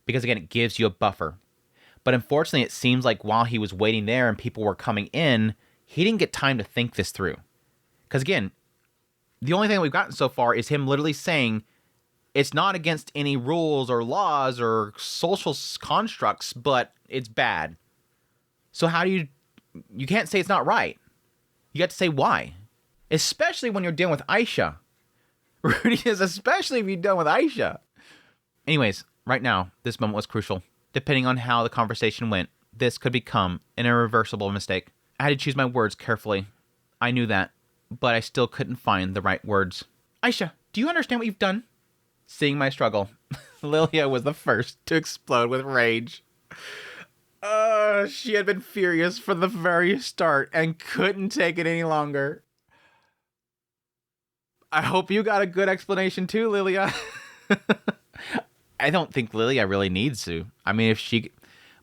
Because again, it gives you a buffer. But unfortunately, it seems like while he was waiting there and people were coming in, he didn't get time to think this through. Because again, the only thing we've gotten so far is him literally saying it's not against any rules or laws or social constructs, but it's bad. So how do you can't say it's not right. You got to say why. Especially when you're dealing with Aisha. Rudius, especially if you're dealing with Aisha. Anyways, right now, this moment was crucial. Depending on how the conversation went, this could become an irreversible mistake. I had to choose my words carefully. I knew that, but I still couldn't find the right words. Aisha, do you understand what you've done? Seeing my struggle, Lilia was the first to explode with rage. She had been furious from the very start and couldn't take it any longer. I hope you got a good explanation too, Lilia. I don't think Lilia really needs to. I mean, if she...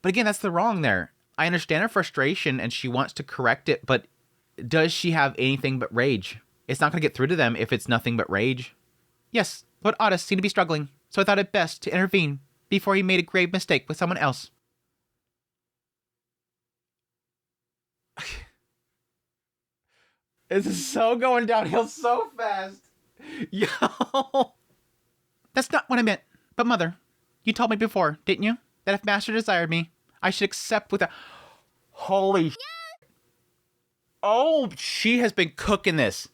But again, that's the wrong there. I understand her frustration and she wants to correct it, but does she have anything but rage? It's not going to get through to them if it's nothing but rage. Yes, Lord Otis seemed to be struggling, so I thought it best to intervene before he made a grave mistake with someone else. This is so going downhill so fast. Yo. That's not what I meant. But Mother, you told me before, didn't you? That if Master desired me, I should accept with a... Holy shit. Oh, she has been cooking this.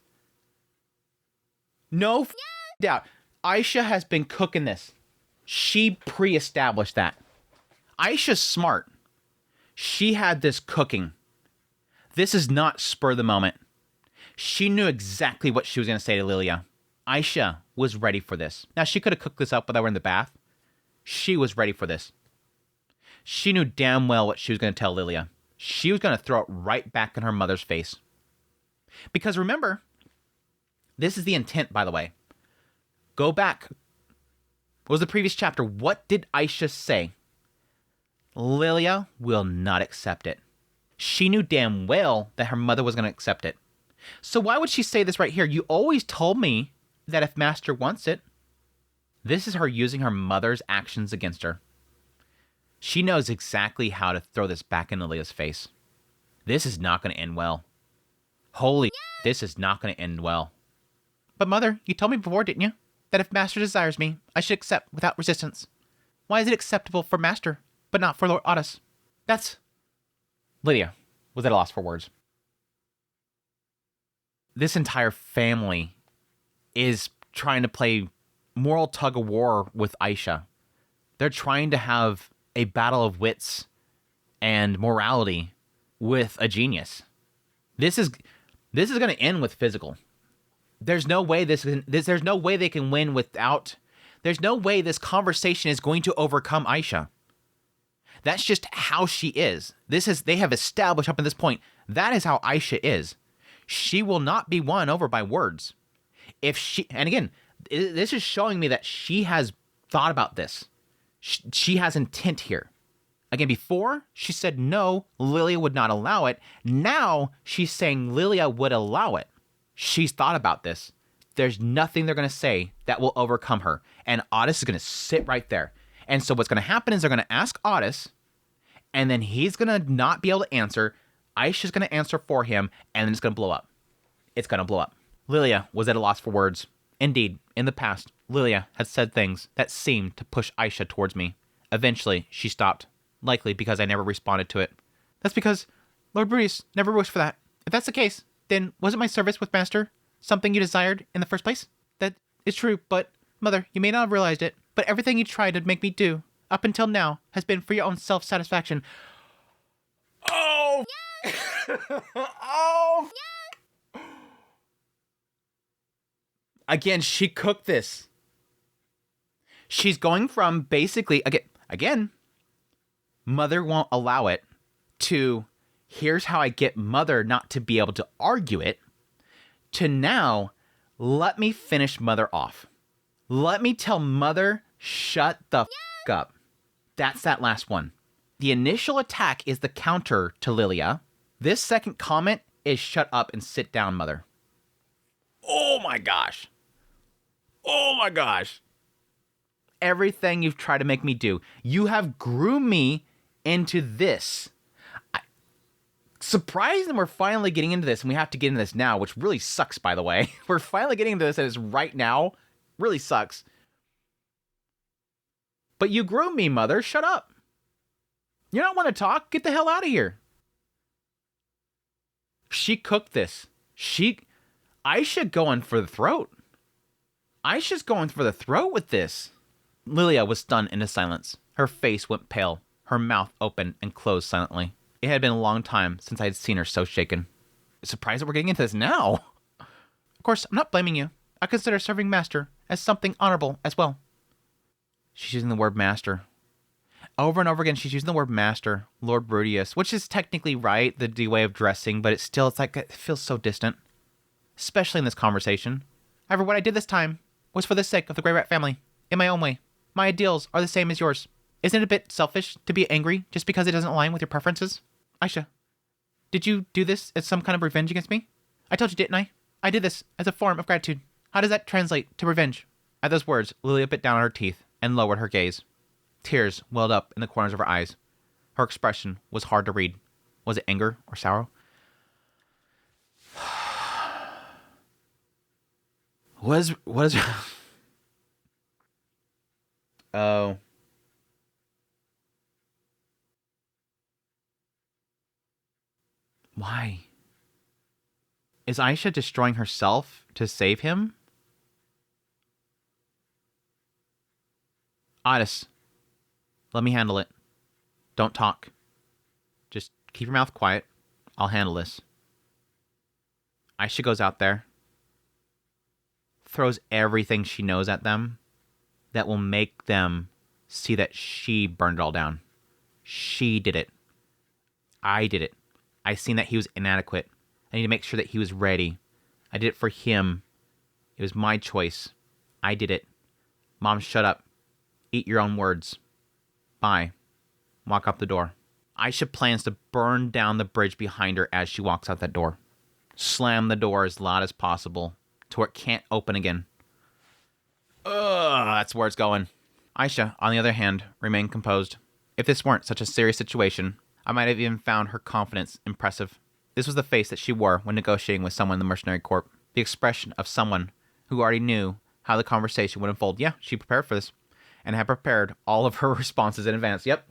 No doubt. Aisha has been cooking this. She pre-established that. Aisha's smart. She had this cooking. This is not spur of the moment. She knew exactly what she was going to say to Lilia. Aisha was ready for this. Now, she could have cooked this up while they were in the bath. She was ready for this. She knew damn well what she was going to tell Lilia. She was going to throw it right back in her mother's face. Because remember, this is the intent, by the way. Go back. What was the previous chapter? What did Aisha say? Lilia will not accept it. She knew damn well that her mother was going to accept it. So why would she say this right here? You always told me that if Master wants it. This is her using her mother's actions against her. She knows exactly how to throw this back into Lilia's face. This is not going to end well. Holy, this is not going to end well. But Mother, you told me before, didn't you? That if Master desires me, I should accept without resistance. Why is it acceptable for Master, but not for Lord Otis? That's... Lilia was at a loss for words. This entire family is trying to play moral tug-of-war with Aisha. They're trying to have a battle of wits and morality with a genius. This is going to end with physical. There's no way there's no way they can win without. There's no way this conversation is going to overcome Aisha. That's just how she is. They have established up to this point. That is how Aisha is. She will not be won over by words. And again, this is showing me that she has thought about this. She has intent here. Again, before she said no, Lilia would not allow it. Now she's saying Lilia would allow it. She's thought about this. There's nothing they're going to say that will overcome her. And Otis is going to sit right there. And so what's going to happen is they're going to ask Otis, and then he's going to not be able to answer. Aisha's going to answer for him, and then it's going to blow up. It's going to blow up. Lilia was at a loss for words. Indeed, in the past, Lilia had said things that seemed to push Aisha towards me. Eventually, she stopped, likely because I never responded to it. That's because Lord Brutus never wished for that. If that's the case, then wasn't my service with Master something you desired in the first place? That is true, but, Mother, you may not have realized it, but everything you tried to make me do, up until now, has been for your own self-satisfaction. Oh! Oh! Again, she cooked this. She's going from basically, again, Mother won't allow it, to here's how I get Mother not to be able to argue it, to now, let me finish Mother off. Let me tell Mother, shut the f*** up. That's that last one. The initial attack is the counter to Lilia. This second comment is shut up and sit down, Mother. Oh my gosh. Oh my gosh. Everything you've tried to make me do. You have groomed me into this. Surprising we're finally getting into this, and we have to get into this now, which really sucks, by the way. We're finally getting into this, and it's right now. Really sucks. But you groomed me, Mother. Shut up. You don't want to talk? Get the hell out of here. She cooked this. Aisha going for the throat. Aisha's going for the throat with this. Lilia was stunned into silence. Her face went pale. Her mouth opened and closed silently. It had been a long time since I had seen her so shaken. Surprised that we're getting into this now. Of course, I'm not blaming you. I consider serving Master as something honorable as well. She's using the word Master. Over and over again, she's using the word Master, Lord Brutus, which is technically right, the way of dressing, but it's like, it feels so distant. Especially in this conversation. However, what I did this time was for the sake of the Grey Rat family, in my own way. My ideals are the same as yours. Isn't it a bit selfish to be angry just because it doesn't align with your preferences? Aisha, did you do this as some kind of revenge against me? I told you, didn't I? I did this as a form of gratitude. How does that translate to revenge? At those words, Lilia bit down on her teeth and lowered her gaze. Tears welled up in the corners of her eyes. Her expression was hard to read. Was it anger or sorrow? What is... Oh... Why? Is Aisha destroying herself to save him? Otis, let me handle it. Don't talk. Just keep your mouth quiet. I'll handle this. Aisha goes out there, throws everything she knows at them that will make them see that she burned it all down. She did it. I did it. I seen that he was inadequate. I need to make sure that he was ready. I did it for him. It was my choice. I did it. Mom, shut up. Eat your own words. Bye. Walk out the door. Aisha plans to burn down the bridge behind her as she walks out that door. Slam the door as loud as possible to where it can't open again. Ugh, that's where it's going. Aisha, on the other hand, remained composed. If this weren't such a serious situation, I might have even found her confidence impressive. This was the face that she wore when negotiating with someone in the mercenary corps. The expression of someone who already knew how the conversation would unfold. Yeah, she prepared for this and had prepared all of her responses in advance. Yep.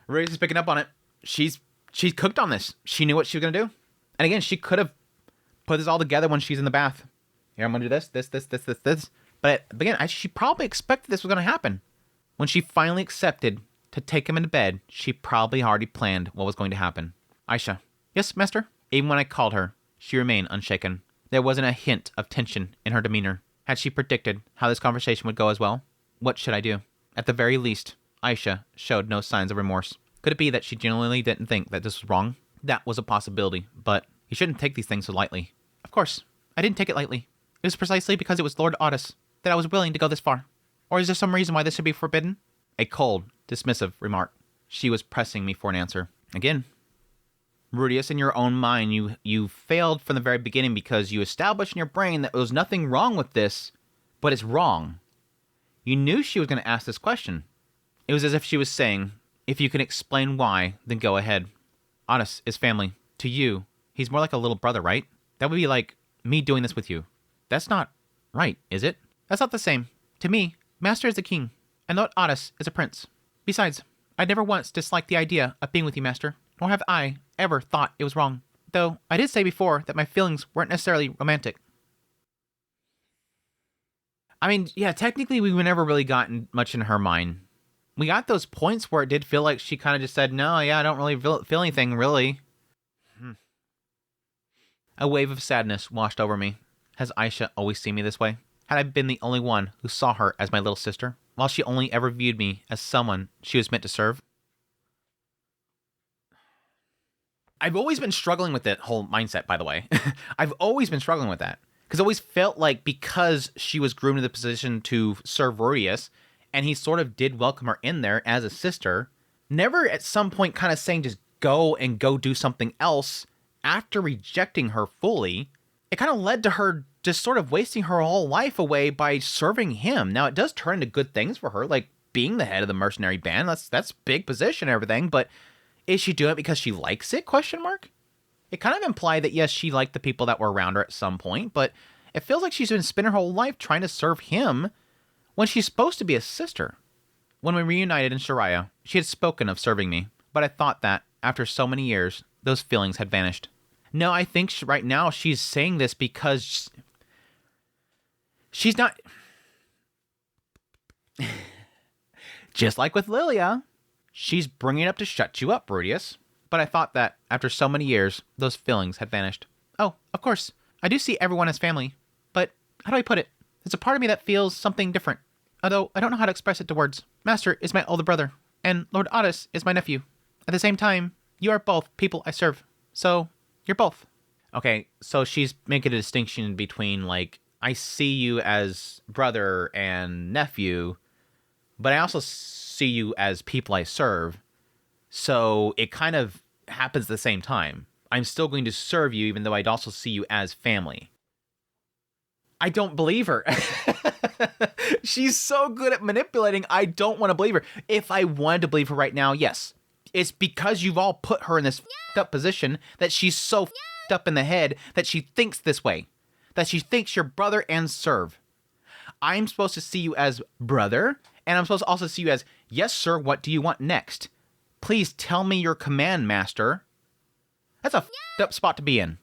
Rudy's is picking up on it. She's cooked on this. She knew what she was going to do. And again, she could have put this all together when she's in the bath. Here, I'm going to do this. But again, she probably expected this was going to happen. When she finally accepted to take him into bed, she probably already planned what was going to happen. Aisha. Yes, master? Even when I called her, she remained unshaken. There wasn't a hint of tension in her demeanor. Had she predicted how this conversation would go as well? What should I do? At the very least, Aisha showed no signs of remorse. Could it be that she genuinely didn't think that this was wrong? That was a possibility, but you shouldn't take these things so lightly. Of course, I didn't take it lightly. It was precisely because it was Lord Otis that I was willing to go this far. Or is there some reason why this should be forbidden? A cold, dismissive remark. She was pressing me for an answer. Again, Rudius, in your own mind, you failed from the very beginning because you established in your brain that there was nothing wrong with this, but it's wrong. You knew she was going to ask this question. It was as if she was saying, if you can explain why, then go ahead. Otis is family. To you, he's more like a little brother, right? That would be like me doing this with you. That's not right, is it? That's not the same. To me, Master is the king, and Lord Otis is a prince. Besides, I never once disliked the idea of being with you, Master, nor have I ever thought it was wrong. Though I did say before that my feelings weren't necessarily romantic. I mean, yeah, technically we never really gotten much in her mind. We got those points where it did feel like she kind of just said, no, yeah, I don't really feel anything, really. A wave of sadness washed over me. Has Aisha always seen me this way? Had I been the only one who saw her as my little sister, while she only ever viewed me as someone she was meant to serve? I've always been struggling with that whole mindset, by the way. I've always been struggling with that. Because I always felt like because she was groomed to the position to serve Rudius, and he sort of did welcome her in there as a sister, never at some point kind of saying just go do something else after rejecting her fully, it kind of led to her just sort of wasting her whole life away by serving him. Now, it does turn into good things for her, like being the head of the mercenary band. That's big position and everything, but is she doing it because she likes it? Question mark. It kind of implied that, yes, she liked the people that were around her at some point, but it feels like she's been spending her whole life trying to serve him when she's supposed to be a sister. When we reunited in Shiraya, she had spoken of serving me, but I thought that, after so many years, those feelings had vanished. No, I think right now she's saying this because she's not... Just like with Lilia, she's bringing it up to shut you up, Rudius. But I thought that, after so many years, those feelings had vanished. Oh, of course, I do see everyone as family, but how do I put it? There's a part of me that feels something different, although I don't know how to express it to words. Master is my older brother, and Lord Otis is my nephew. At the same time, you are both people I serve, so you're both. Okay, so she's making a distinction between, like, I see you as brother and nephew, but I also see you as people I serve. So it kind of happens at the same time. I'm still going to serve you, even though I'd also see you as family. I don't believe her. She's so good at manipulating, I don't want to believe her. If I wanted to believe her right now, yes. It's because you've all put her in this f***ed up position that she's so f***ed up in the head that she thinks this way. That she thinks you're brother and serve. I'm supposed to see you as brother, and I'm supposed to also see you as, yes, sir, what do you want next? Please tell me your command, master. That's a f***ed up spot to be in.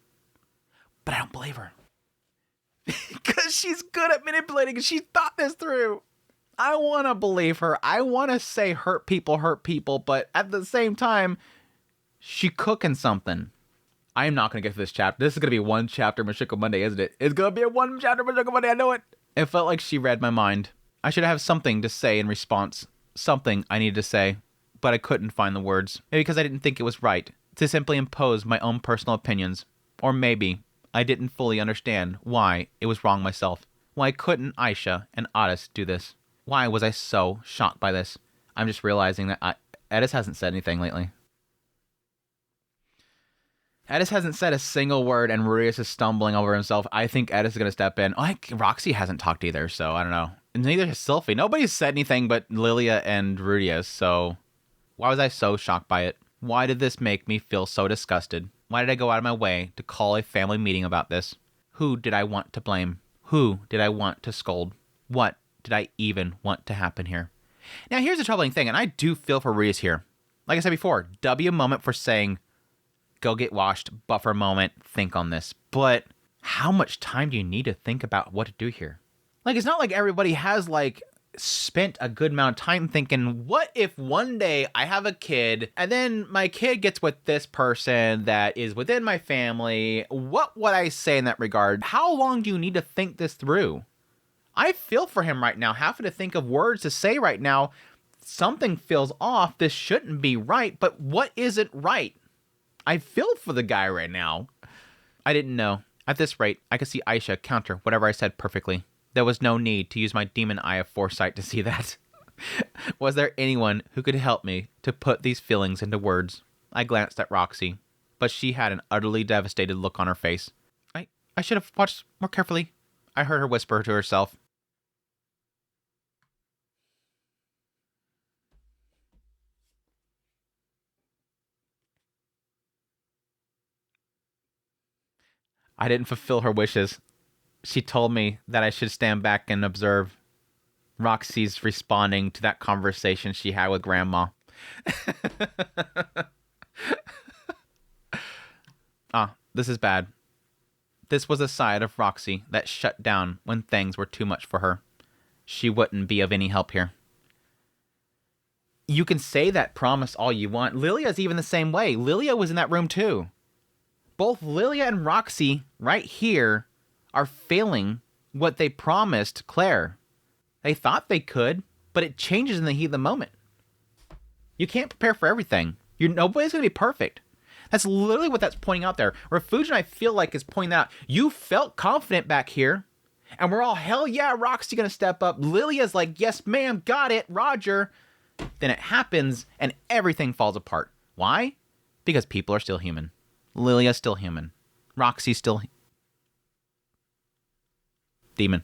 But I don't believe her. Because she's good at manipulating and she thought this through. I want to believe her. I want to say hurt people, but at the same time, she cooking something. I am not going to get to this chapter. This is going to be one chapter Mushoku Monday, isn't it? It's going to be a one chapter Mushoku Monday. I know it. It felt like she read my mind. I should have something to say in response. Something I needed to say. But I couldn't find the words. Maybe because I didn't think it was right to simply impose my own personal opinions Or maybe I didn't fully understand why it was wrong myself. Why couldn't Aisha and Otis do this? Why was I so shocked by this? I'm just realizing that Edis hasn't said anything lately. Edis hasn't said a single word, and Rudius is stumbling over himself. I think Edis is going to step in. Roxy hasn't talked either, so I don't know. And neither has Sylphie. Nobody's said anything but Lilia and Rudius, so why was I so shocked by it? Why did this make me feel so disgusted? Why did I go out of my way to call a family meeting about this? Who did I want to blame? Who did I want to scold? What did I even want to happen here? Now, here's the troubling thing, and I do feel for Rudius here. Like I said before, W moment for saying, go get washed, buffer moment, think on this. But how much time do you need to think about what to do here? Like, it's not like everybody has, spent a good amount of time thinking, what if one day I have a kid and then my kid gets with this person that is within my family? What would I say in that regard? How long do you need to think this through? I feel for him right now, having to think of words to say right now. Something feels off. This shouldn't be right, but what isn't right? I feel for the guy right now. I didn't know. At this rate, I could see Aisha counter whatever I said perfectly. There was no need to use my demon eye of foresight to see that. Was there anyone who could help me to put these feelings into words? I glanced at Roxy, but she had an utterly devastated look on her face. I should have watched more carefully. I heard her whisper to herself. I didn't fulfill her wishes. She told me that I should stand back and observe. Roxy's responding to that conversation she had with Grandma. This is bad. This was a side of Roxy that shut down when things were too much for her. She wouldn't be of any help here. You can say that promise all you want. Lilia's even the same way. Lilia was in that room too. Both Lilia and Roxy, right here, are failing what they promised Claire. They thought they could, but it changes in the heat of the moment. You can't prepare for everything. Nobody's going to be perfect. That's literally what that's pointing out there. Refugio, I feel like, is pointing out, you felt confident back here, and we're all, hell yeah, Roxy going to step up. Lilia's like, yes, ma'am, got it, Roger. Then it happens, and everything falls apart. Why? Because people are still human. Lilia's still human. Roxy's still demon.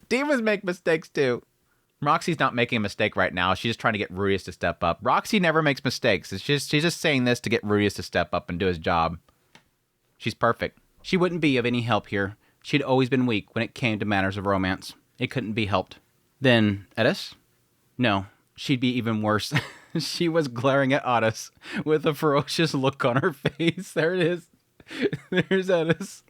Demons make mistakes too. Roxy's not making a mistake right now. She's just trying to get Rudius to step up. Roxy never makes mistakes. She's just saying this to get Rudius to step up and do his job. She's perfect. She wouldn't be of any help here. She'd always been weak when it came to matters of romance. It couldn't be helped. Then, Edis? No, she'd be even worse. She was glaring at Otis with a ferocious look on her face. There it is. There's Edis.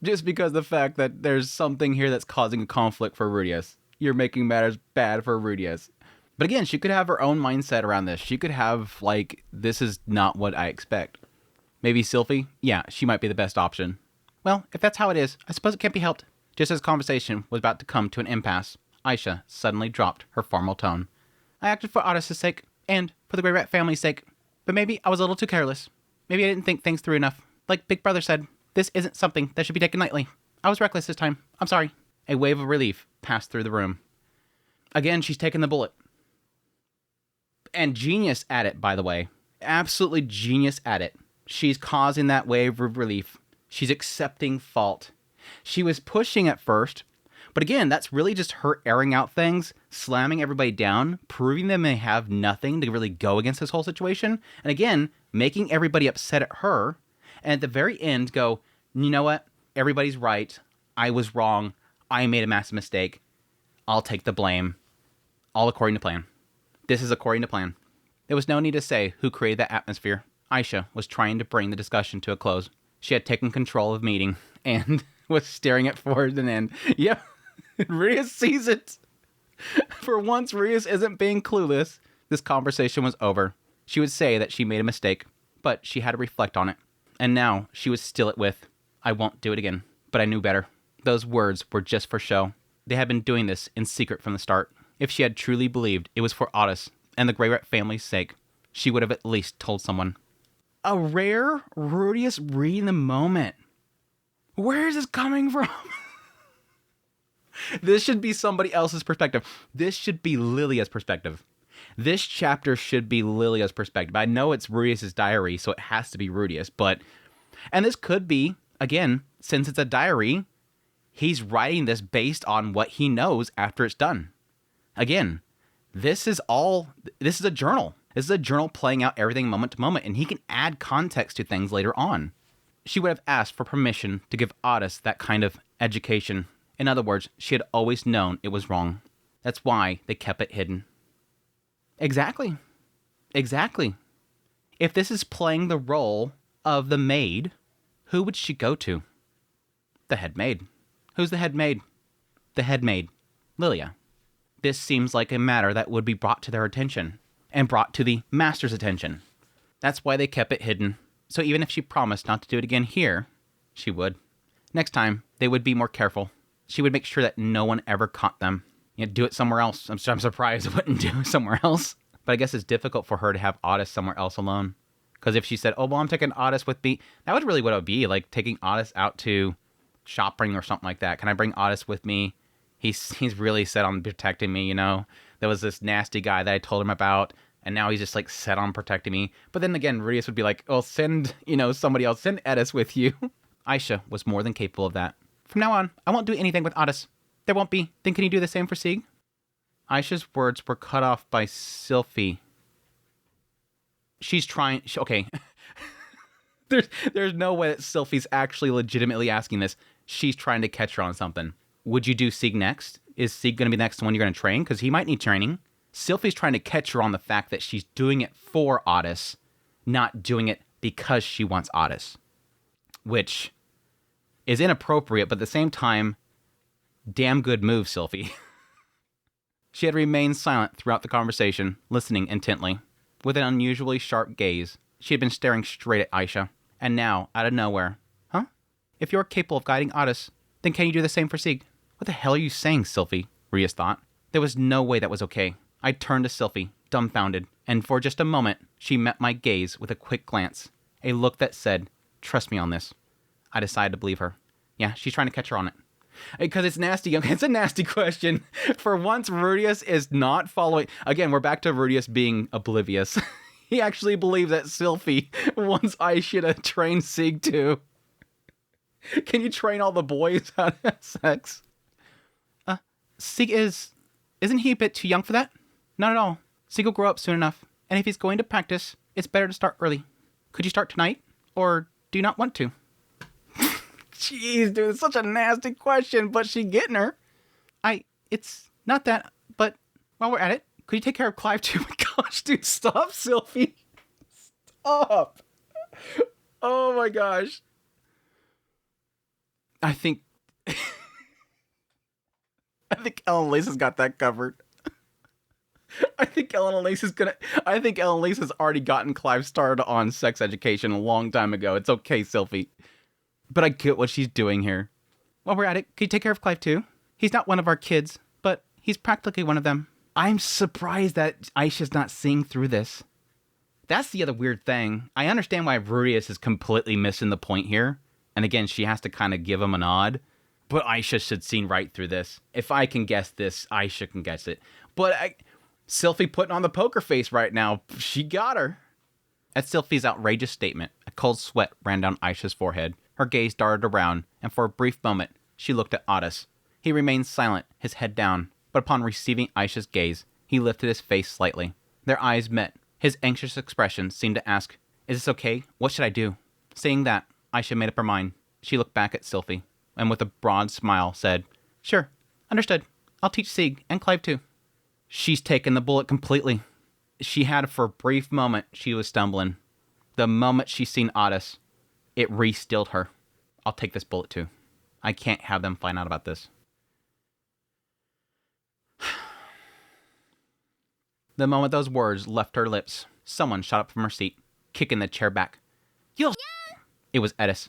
Just because of the fact that there's something here that's causing a conflict for Rudius. You're making matters bad for Rudius. But again, she could have her own mindset around this. She could have, this is not what I expect. Maybe Sylphie? Yeah, she might be the best option. Well, if that's how it is, I suppose it can't be helped. Just as conversation was about to come to an impasse, Aisha suddenly dropped her formal tone. I acted for Otis' sake, and for the Grey Rat family's sake. But maybe I was a little too careless. Maybe I didn't think things through enough. Like Big Brother said, this isn't something that should be taken lightly. I was reckless this time. I'm sorry. A wave of relief passed through the room. Again, she's taken the bullet. And genius at it, by the way. Absolutely genius at it. She's causing that wave of relief. She's accepting fault. She was pushing at first, but again, that's really just her airing out things, slamming everybody down, proving them they have nothing to really go against this whole situation, and again, making everybody upset at her, and at the very end go, you know what? Everybody's right. I was wrong. I made a massive mistake. I'll take the blame. All according to plan. This is according to plan. There was no need to say who created that atmosphere. Aisha was trying to bring the discussion to a close. She had taken control of the meeting and was staring it forward and end. Yep, Rias sees it. For once, Rias isn't being clueless. This conversation was over. She would say that she made a mistake, but she had to reflect on it. And now she was still it with, I won't do it again. But I knew better. Those words were just for show. They had been doing this in secret from the start. If she had truly believed it was for Otis and the Grey Rat family's sake, she would have at least told someone. A rare Rudius reading the moment. Where is this coming from? This should be somebody else's perspective. This should be Lilia's perspective. This chapter should be Lilia's perspective. I know it's Rudius' diary, so it has to be Rudius, but... And this could be, again, since it's a diary, he's writing this based on what he knows after it's done. Again, this is a journal. This is a journal playing out everything moment to moment, and he can add context to things later on. She would have asked for permission to give Otis that kind of education. In other words, she had always known it was wrong. That's why they kept it hidden. Exactly. Exactly. If this is playing the role of the maid, who would she go to? The head maid. Who's the head maid? The head maid. Lilia. This seems like a matter that would be brought to their attention, and brought to the master's attention. That's why they kept it hidden. So even if she promised not to do it again here, she would. Next time, they would be more careful. She would make sure that no one ever caught them. Do it somewhere else. I'm surprised it wouldn't do it somewhere else. But I guess it's difficult for her to have Otis somewhere else alone. Because if she said, oh, well, I'm taking Otis with me, that would really what it would be, like taking Otis out to shopping or something like that. Can I bring Otis with me? He's really set on protecting me, you know? There was this nasty guy that I told him about, and now he's just, like, set on protecting me. But then again, Rudius would be like, oh, send, somebody else. Send Otis with you. Aisha was more than capable of that. From now on, I won't do anything with Otis. There won't be. Then can you do the same for Sieg? Aisha's words were cut off by Sylphie. She's trying... Okay. There's no way that Sylphie's actually legitimately asking this. She's trying to catch her on something. Would you do Sieg next? Is Sieg going to be the next one you're going to train? Because he might need training. Sylphie's trying to catch her on the fact that she's doing it for Otis, not doing it because she wants Otis. Which is inappropriate, but at the same time, damn good move, Sylphie. She had remained silent throughout the conversation, listening intently. With an unusually sharp gaze, she had been staring straight at Aisha. And now, out of nowhere, huh? If you're capable of guiding Otis, then can you do the same for Sieg? What the hell are you saying, Sylphie? Rias thought. There was no way that was okay. I turned to Sylphie, dumbfounded, and for just a moment, she met my gaze with a quick glance. A look that said, trust me on this. I decided to believe her. Yeah, she's trying to catch her on it. Because it's nasty. It's a nasty question. For once, Rudius is not following... Again, we're back to Rudius being oblivious. He actually believes that Sylphie wants Aisha to train Sieg too. Can you train all the boys how to have sex? Sieg isn't he a bit too young for that? Not at all. Sieg will grow up soon enough. And if he's going to practice, it's better to start early. Could you start tonight? Or do you not want to? Jeez, dude, it's such a nasty question, but she getting her. It's not that, but while we're at it, could you take care of Clive too? My gosh, dude, stop, Sylphie. Stop. Oh my gosh. I think Ellen Lace has got that covered. I think Ellen Lace has already gotten Clive started on sex education a long time ago. It's okay, Sylphie. But I get what she's doing here. While we're at it, can you take care of Clive too? He's not one of our kids, but he's practically one of them. I'm surprised that Aisha's not seeing through this. That's the other weird thing. I understand why Rudius is completely missing the point here. And again, she has to kind of give him a nod. But Aisha should see right through this. If I can guess this, Aisha can guess it. But Sylphie putting on the poker face right now. She got her. At Sylphie's outrageous statement, a cold sweat ran down Aisha's forehead. Her gaze darted around, and for a brief moment, she looked at Otis. He remained silent, his head down, but upon receiving Aisha's gaze, he lifted his face slightly. Their eyes met. His anxious expression seemed to ask, is this okay? What should I do? Saying that, Aisha made up her mind. She looked back at Sylphie, and with a broad smile said, sure, understood. I'll teach Sieg and Clive too. She's taken the bullet completely. She had for a brief moment she was stumbling. The moment she seen Otis, it re-stilled her. I'll take this bullet too. I can't have them find out about this. The moment those words left her lips, someone shot up from her seat, kicking the chair back. You'll... Yeah. It was Edis.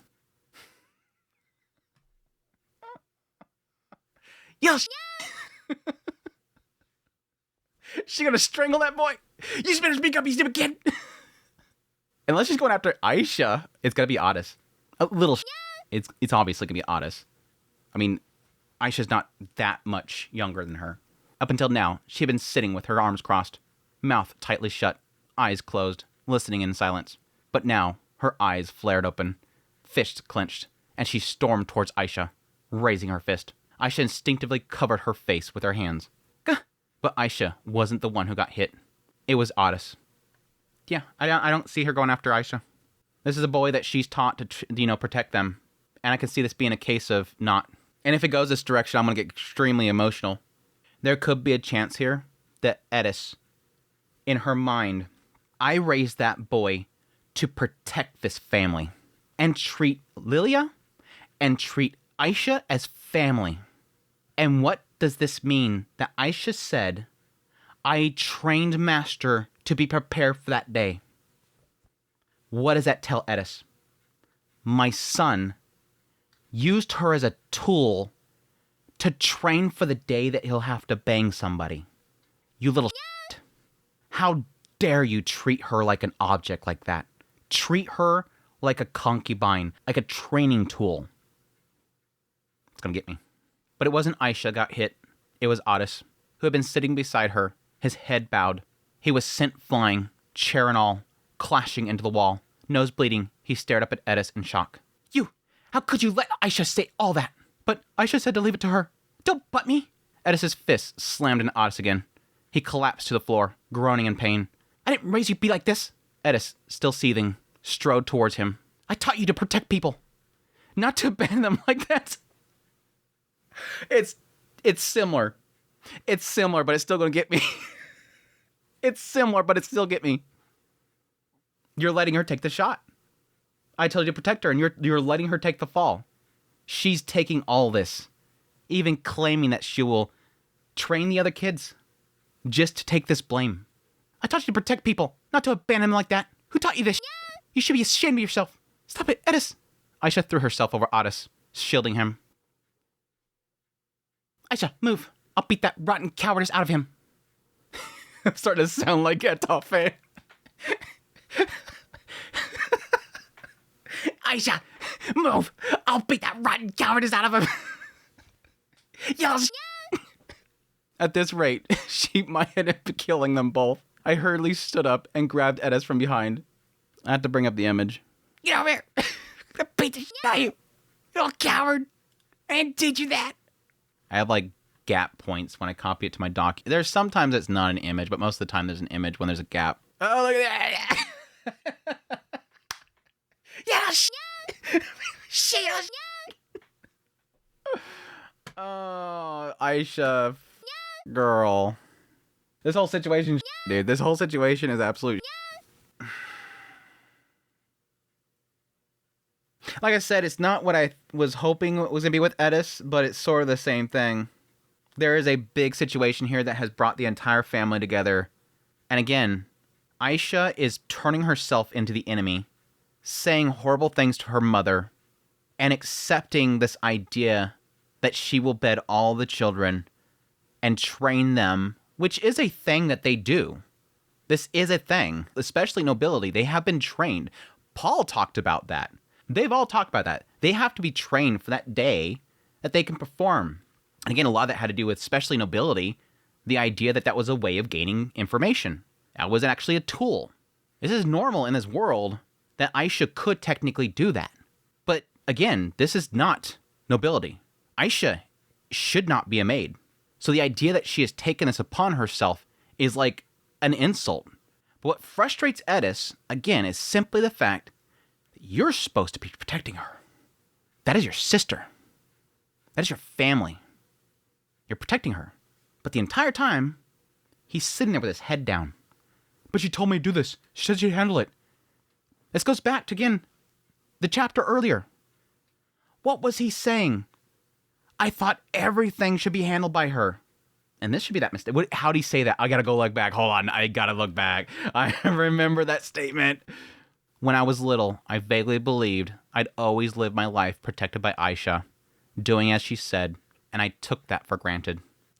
Yes. Yeah. She gonna strangle that boy. You better speak up, you stupid kid. Unless she's going after Aisha, it's gonna be Otis. A little. It's obviously gonna be Otis. I mean, Aisha's not that much younger than her. Up until now, she had been sitting with her arms crossed, mouth tightly shut, eyes closed, listening in silence. But now, her eyes flared open, fists clenched, and she stormed towards Aisha, raising her fist. Aisha instinctively covered her face with her hands. Gah! But Aisha wasn't the one who got hit. It was Otis. Yeah, I don't see her going after Aisha. This is a boy that she's taught to, protect them. And I can see this being a case of not. And if it goes this direction, I'm going to get extremely emotional. There could be a chance here that Edis, in her mind, I raised that boy to protect this family. And treat Lilia and treat Aisha as family. And what does this mean that Aisha said, I trained Master to be prepared for that day? What does that tell Edis? My son used her as a tool to train for the day that he'll have to bang somebody. You little shit. How dare you treat her like an object like that? Treat her like a concubine, like a training tool. It's gonna get me. But it wasn't Aisha got hit. It was Otis, who had been sitting beside her, his head bowed. He was sent flying, chair and all, clashing into the wall. Nose bleeding, he stared up at Edis in shock. You! How could you let Aisha say all that? But Aisha said to leave it to her. Don't butt me! Edis's fist slammed into Otis again. He collapsed to the floor, groaning in pain. I didn't raise you to be like this! Edis, still seething, strode towards him. I taught you to protect people, not to abandon them like that. It's similar. It's similar, but it's still gonna get me. It's similar, but it still get me. You're letting her take the shot. I told you to protect her, and you're letting her take the fall. She's taking all this, even claiming that she will train the other kids just to take this blame. I taught you to protect people, not to abandon them like that. Who taught you this? You should be ashamed of yourself. Stop it, Edis. Aisha threw herself over Otis, shielding him. Aisha, move. I'll beat that rotten cowardice out of him. I'm starting to sound like a toffee. Aisha, move. I'll beat that rotten cowardice out of him. Yes. At this rate, she might end up killing them both. I hurriedly stood up and grabbed Edis from behind. I had to bring up the image. Get over here. I'm gonna beat the shit out of you. You little coward. I didn't teach you that. I have gap points when I copy it to my doc. There's sometimes it's not an image, but most of the time there's an image when there's a gap. Oh, look at that. Yeah, shit. Shit. Oh, Aisha. Girl. This whole situation, dude. This whole situation is absolute. Like I said, it's not what I was hoping it was going to be with Edis, but it's sort of the same thing. There is a big situation here that has brought the entire family together. And again, Aisha is turning herself into the enemy, saying horrible things to her mother, and accepting this idea that she will bed all the children and train them, which is a thing that they do. This is a thing, especially nobility. They have been trained. Paul talked about that. They've all talked about that. They have to be trained for that day that they can perform. And again, a lot of that had to do with, especially nobility, the idea that that was a way of gaining information. That was actually a tool. This is normal in this world that Aisha could technically do that. But again, this is not nobility. Aisha should not be a maid. So the idea that she has taken this upon herself is like an insult. But what frustrates Edis, again, is simply the fact that you're supposed to be protecting her. That is your sister. That is your family. You're protecting her. But the entire time, he's sitting there with his head down. But she told me to do this. She said she'd handle it. This goes back to, again, the chapter earlier. What was he saying? I thought everything should be handled by her. And this should be that mistake. How'd he say that? I gotta go look back. Hold on. I gotta look back. I remember that statement. When I was little, I vaguely believed I'd always live my life protected by Aisha, doing as she said, and I took that for granted.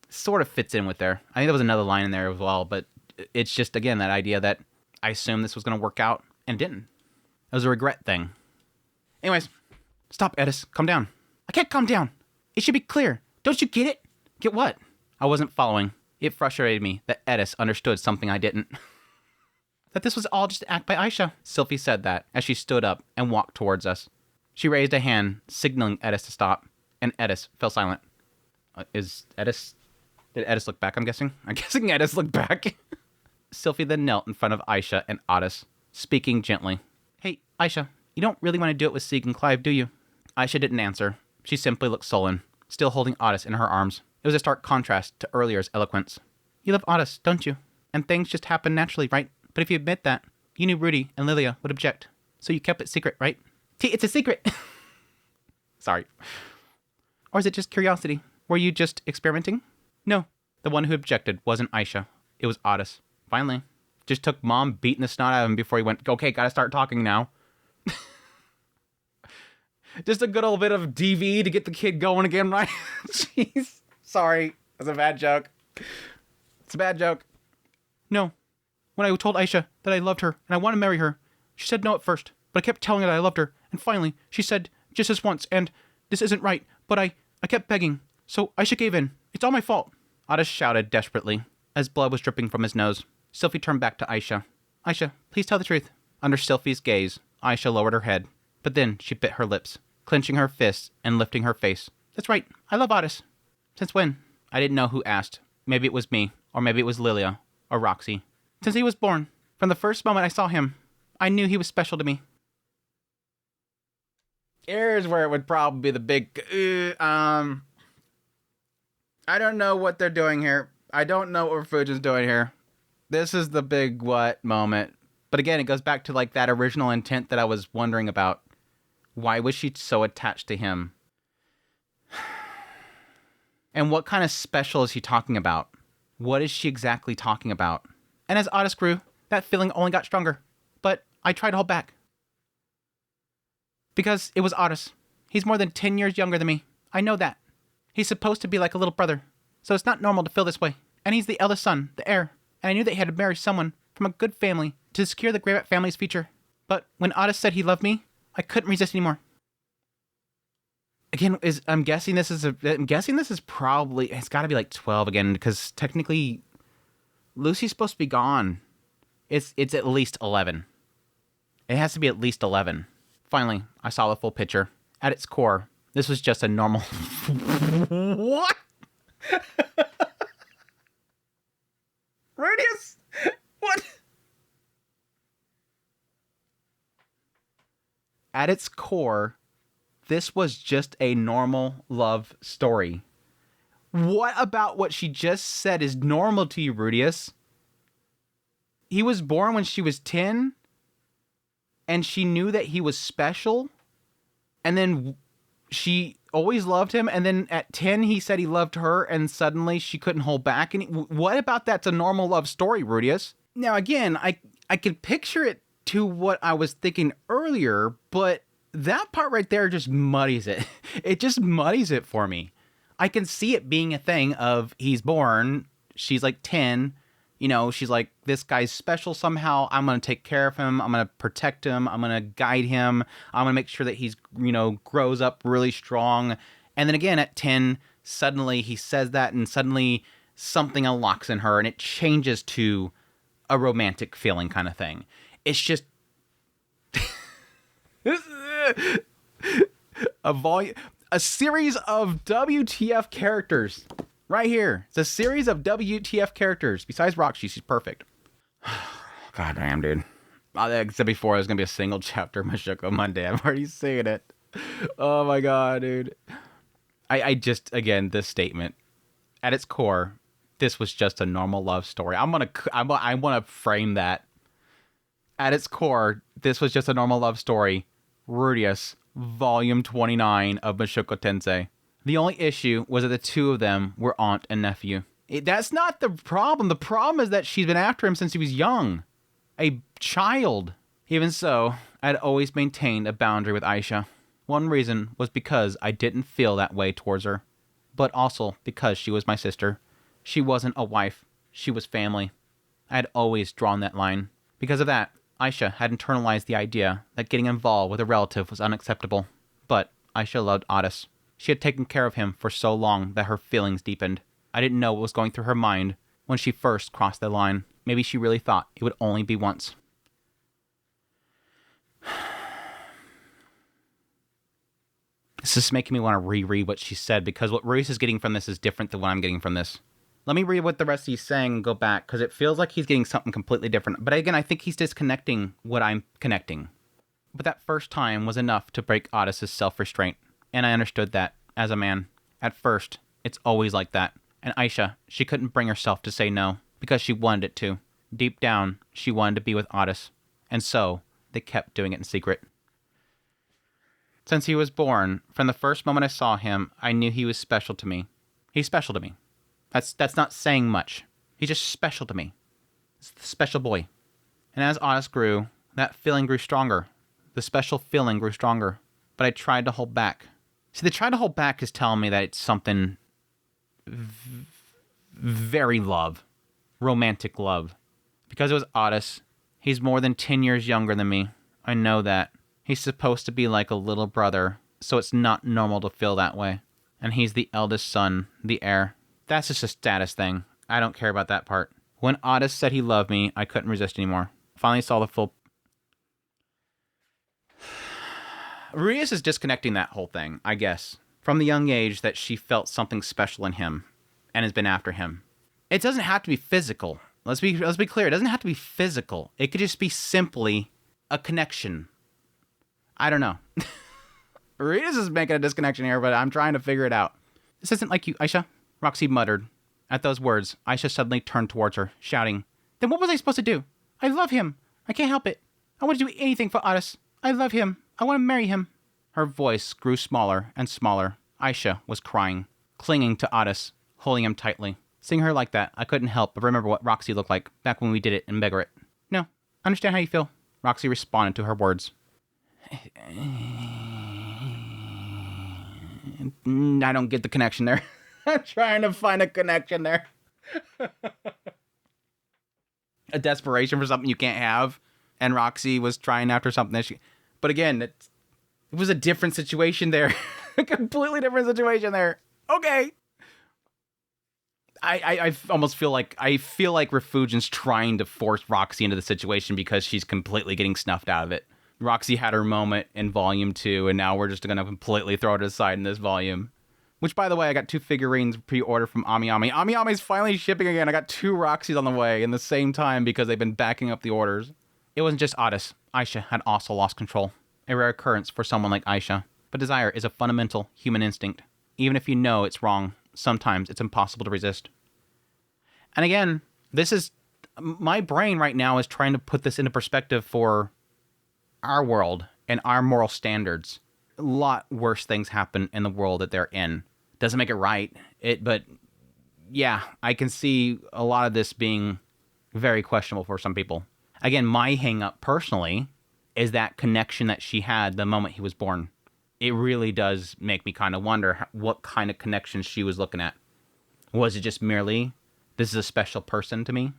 Sort of fits in with there. I think there was another line in there as well, but it's just, again, that idea that I assumed this was going to work out and didn't. It was a regret thing. Anyways, stop, Edis. Calm down. I can't calm down. It should be clear. Don't you get it? Get what? I wasn't following. It frustrated me that Edis understood something I didn't. That this was all just an act by Aisha. Sylphie said that as she stood up and walked towards us. She raised a hand, signaling Edis to stop, and Edis fell silent. Did Edis look back, I'm guessing? I'm guessing Edis looked back. Sylphie then knelt in front of Aisha and Otis, speaking gently. Hey, Aisha, you don't really want to do it with Sieg and Clive, do you? Aisha didn't answer. She simply looked sullen, still holding Otis in her arms. It was a stark contrast to earlier's eloquence. You love Otis, don't you? And things just happen naturally, right? But if you admit that, you knew Rudy and Lilia would object. So you kept it secret, right? It's a secret! Sorry. Or is it just curiosity? Were you just experimenting? No. The one who objected wasn't Aisha. It was Otis. Finally. Just took Mom beating the snot out of him before he went, okay, gotta start talking now. Just a good old bit of DV to get the kid going again, right? Jeez. Sorry. That's a bad joke. It's a bad joke. No. When I told Aisha that I loved her and I want to marry her, she said no at first, but I kept telling her that I loved her, and finally, she said just this once, and this isn't right, but I kept begging, so Aisha gave in. It's all my fault. Otis shouted desperately, as blood was dripping from his nose. Sylphie turned back to Aisha. Aisha, please tell the truth. Under Sylphie's gaze, Aisha lowered her head, but then she bit her lips, clenching her fists and lifting her face. That's right, I love Otis. Since when? I didn't know who asked. Maybe it was me, or maybe it was Lilia, or Roxy. Since he was born. From the first moment I saw him, I knew he was special to me. Here's where it would probably be the big... I don't know what they're doing here. I don't know what Fuji's doing here. This is the big what moment. But again, it goes back to like that original intent that I was wondering about. Why was she so attached to him? And what kind of special is he talking about? What is she exactly talking about? And as Otis grew, that feeling only got stronger. But I tried to hold back. Because it was Otis. He's more than 10 years younger than me. I know that. He's supposed to be like a little brother. So it's not normal to feel this way. And he's the eldest son, the heir. And I knew that he had to marry someone from a good family to secure the Greybat family's future. But when Otis said he loved me, I couldn't resist anymore. Again, I'm guessing this is probably, it's got to be like 12 again, because technically Lucy's supposed to be gone. It's at least 11. It has to be at least 11. Finally, I saw the full picture. At its core, this was just a normal... What? Radius? What? At its core, this was just a normal love story. What about what she just said is normal to you, Rudius? He was born when she was 10, and she knew that he was special, and then she always loved him, and then at 10 he said he loved her, and suddenly she couldn't hold back. And what about that's a normal love story, Rudius? Now again, I could picture it to what I was thinking earlier, but that part right there just muddies it. It just muddies it for me. I can see it being a thing of he's born, she's like 10, you know, she's like, this guy's special somehow. I'm going to take care of him. I'm going to protect him. I'm going to guide him. I'm going to make sure that he's, you know, grows up really strong. And then again, at 10, suddenly he says that and suddenly something unlocks in her and it changes to a romantic feeling kind of thing. It's just a series of WTF characters. Right here. It's a series of WTF characters. Besides Roxy, she's perfect. God damn, dude. I said before, there's going to be a single chapter Mushoku Monday. I'm already seeing it. Oh my god, dude. I just, again, this statement. At its core, this was just a normal love story. I want to frame that. At its core, this was just a normal love story. Rudius, Volume 29 of Mushoku Tensei. The only issue was that the two of them were aunt and nephew. That's not the problem. The problem is that she's been after him since he was young. A child. Even so, I had always maintained a boundary with Aisha. One reason was because I didn't feel that way towards her. But also because she was my sister. She wasn't a wife. She was family. I had always drawn that line. Because of that, Aisha had internalized the idea that getting involved with a relative was unacceptable. But Aisha loved Otis. She had taken care of him for so long that her feelings deepened. I didn't know what was going through her mind when she first crossed the line. Maybe she really thought it would only be once. This is making me want to reread what she said, because what Ruiz is getting from this is different than what I'm getting from this. Let me read what the rest he's saying and go back, because it feels like he's getting something completely different. But again, I think he's disconnecting what I'm connecting. But that first time was enough to break Otis's self-restraint, and I understood that as a man. At first, it's always like that. And Aisha, she couldn't bring herself to say no, because she wanted it to. Deep down, she wanted to be with Otis. And so, they kept doing it in secret. Since he was born, from the first moment I saw him, I knew he was special to me. He's special to me. That's not saying much. He's just special to me. It's the special boy. And as Otis grew, that feeling grew stronger. The special feeling grew stronger. But I tried to hold back. See, the try to hold back is telling me that it's something very love. Romantic love. Because it was Otis, he's more than 10 years younger than me. I know that. He's supposed to be like a little brother, so it's not normal to feel that way. And he's the eldest son, the heir. That's just a status thing. I don't care about that part. When Otis said he loved me, I couldn't resist anymore. Finally saw the full... Ruiz is disconnecting that whole thing, I guess, from the young age that she felt something special in him and has been after him. It doesn't have to be physical. Let's be clear. It doesn't have to be physical. It could just be simply a connection. I don't know. Ruiz is making a disconnection here, but I'm trying to figure it out. This isn't like you, Aisha, Roxy muttered. At those words, Aisha suddenly turned towards her, shouting, "Then what was I supposed to do? I love him. I can't help it. I want to do anything for Otis. I love him. I want to marry him." Her voice grew smaller and smaller. Aisha was crying, clinging to Otis, holding him tightly. Seeing her like that, I couldn't help but remember what Roxy looked like back when we did it in Begarit. "No, I understand how you feel," Roxy responded to her words. I don't get the connection there. I'm trying to find a connection there. A desperation for something you can't have. And Roxy was trying after something that she... But again, it was a different situation there. A completely different situation there. Okay. I almost feel like... I feel like Refugian's trying to force Roxy into the situation because she's completely getting snuffed out of it. Roxy had her moment in Volume 2, and now we're just going to completely throw it aside in this volume. Which, by the way, I got 2 figurines pre-order from Ami Ami. Ami Ami's finally shipping again. I got 2 Roxys on the way in the same time because they've been backing up the orders. It wasn't just Otis. Aisha had also lost control. A rare occurrence for someone like Aisha. But desire is a fundamental human instinct. Even if you know it's wrong, sometimes it's impossible to resist. And again, this is... My brain right now is trying to put this into perspective for... our world and our moral standards. A lot worse things happen in the world that they're in. Doesn't make it right. But yeah, I can see a lot of this being very questionable for some people. Again, my hang up personally is that connection that she had the moment he was born. It really does make me kind of wonder what kind of connection she was looking at. Was it just merely, this is a special person to me,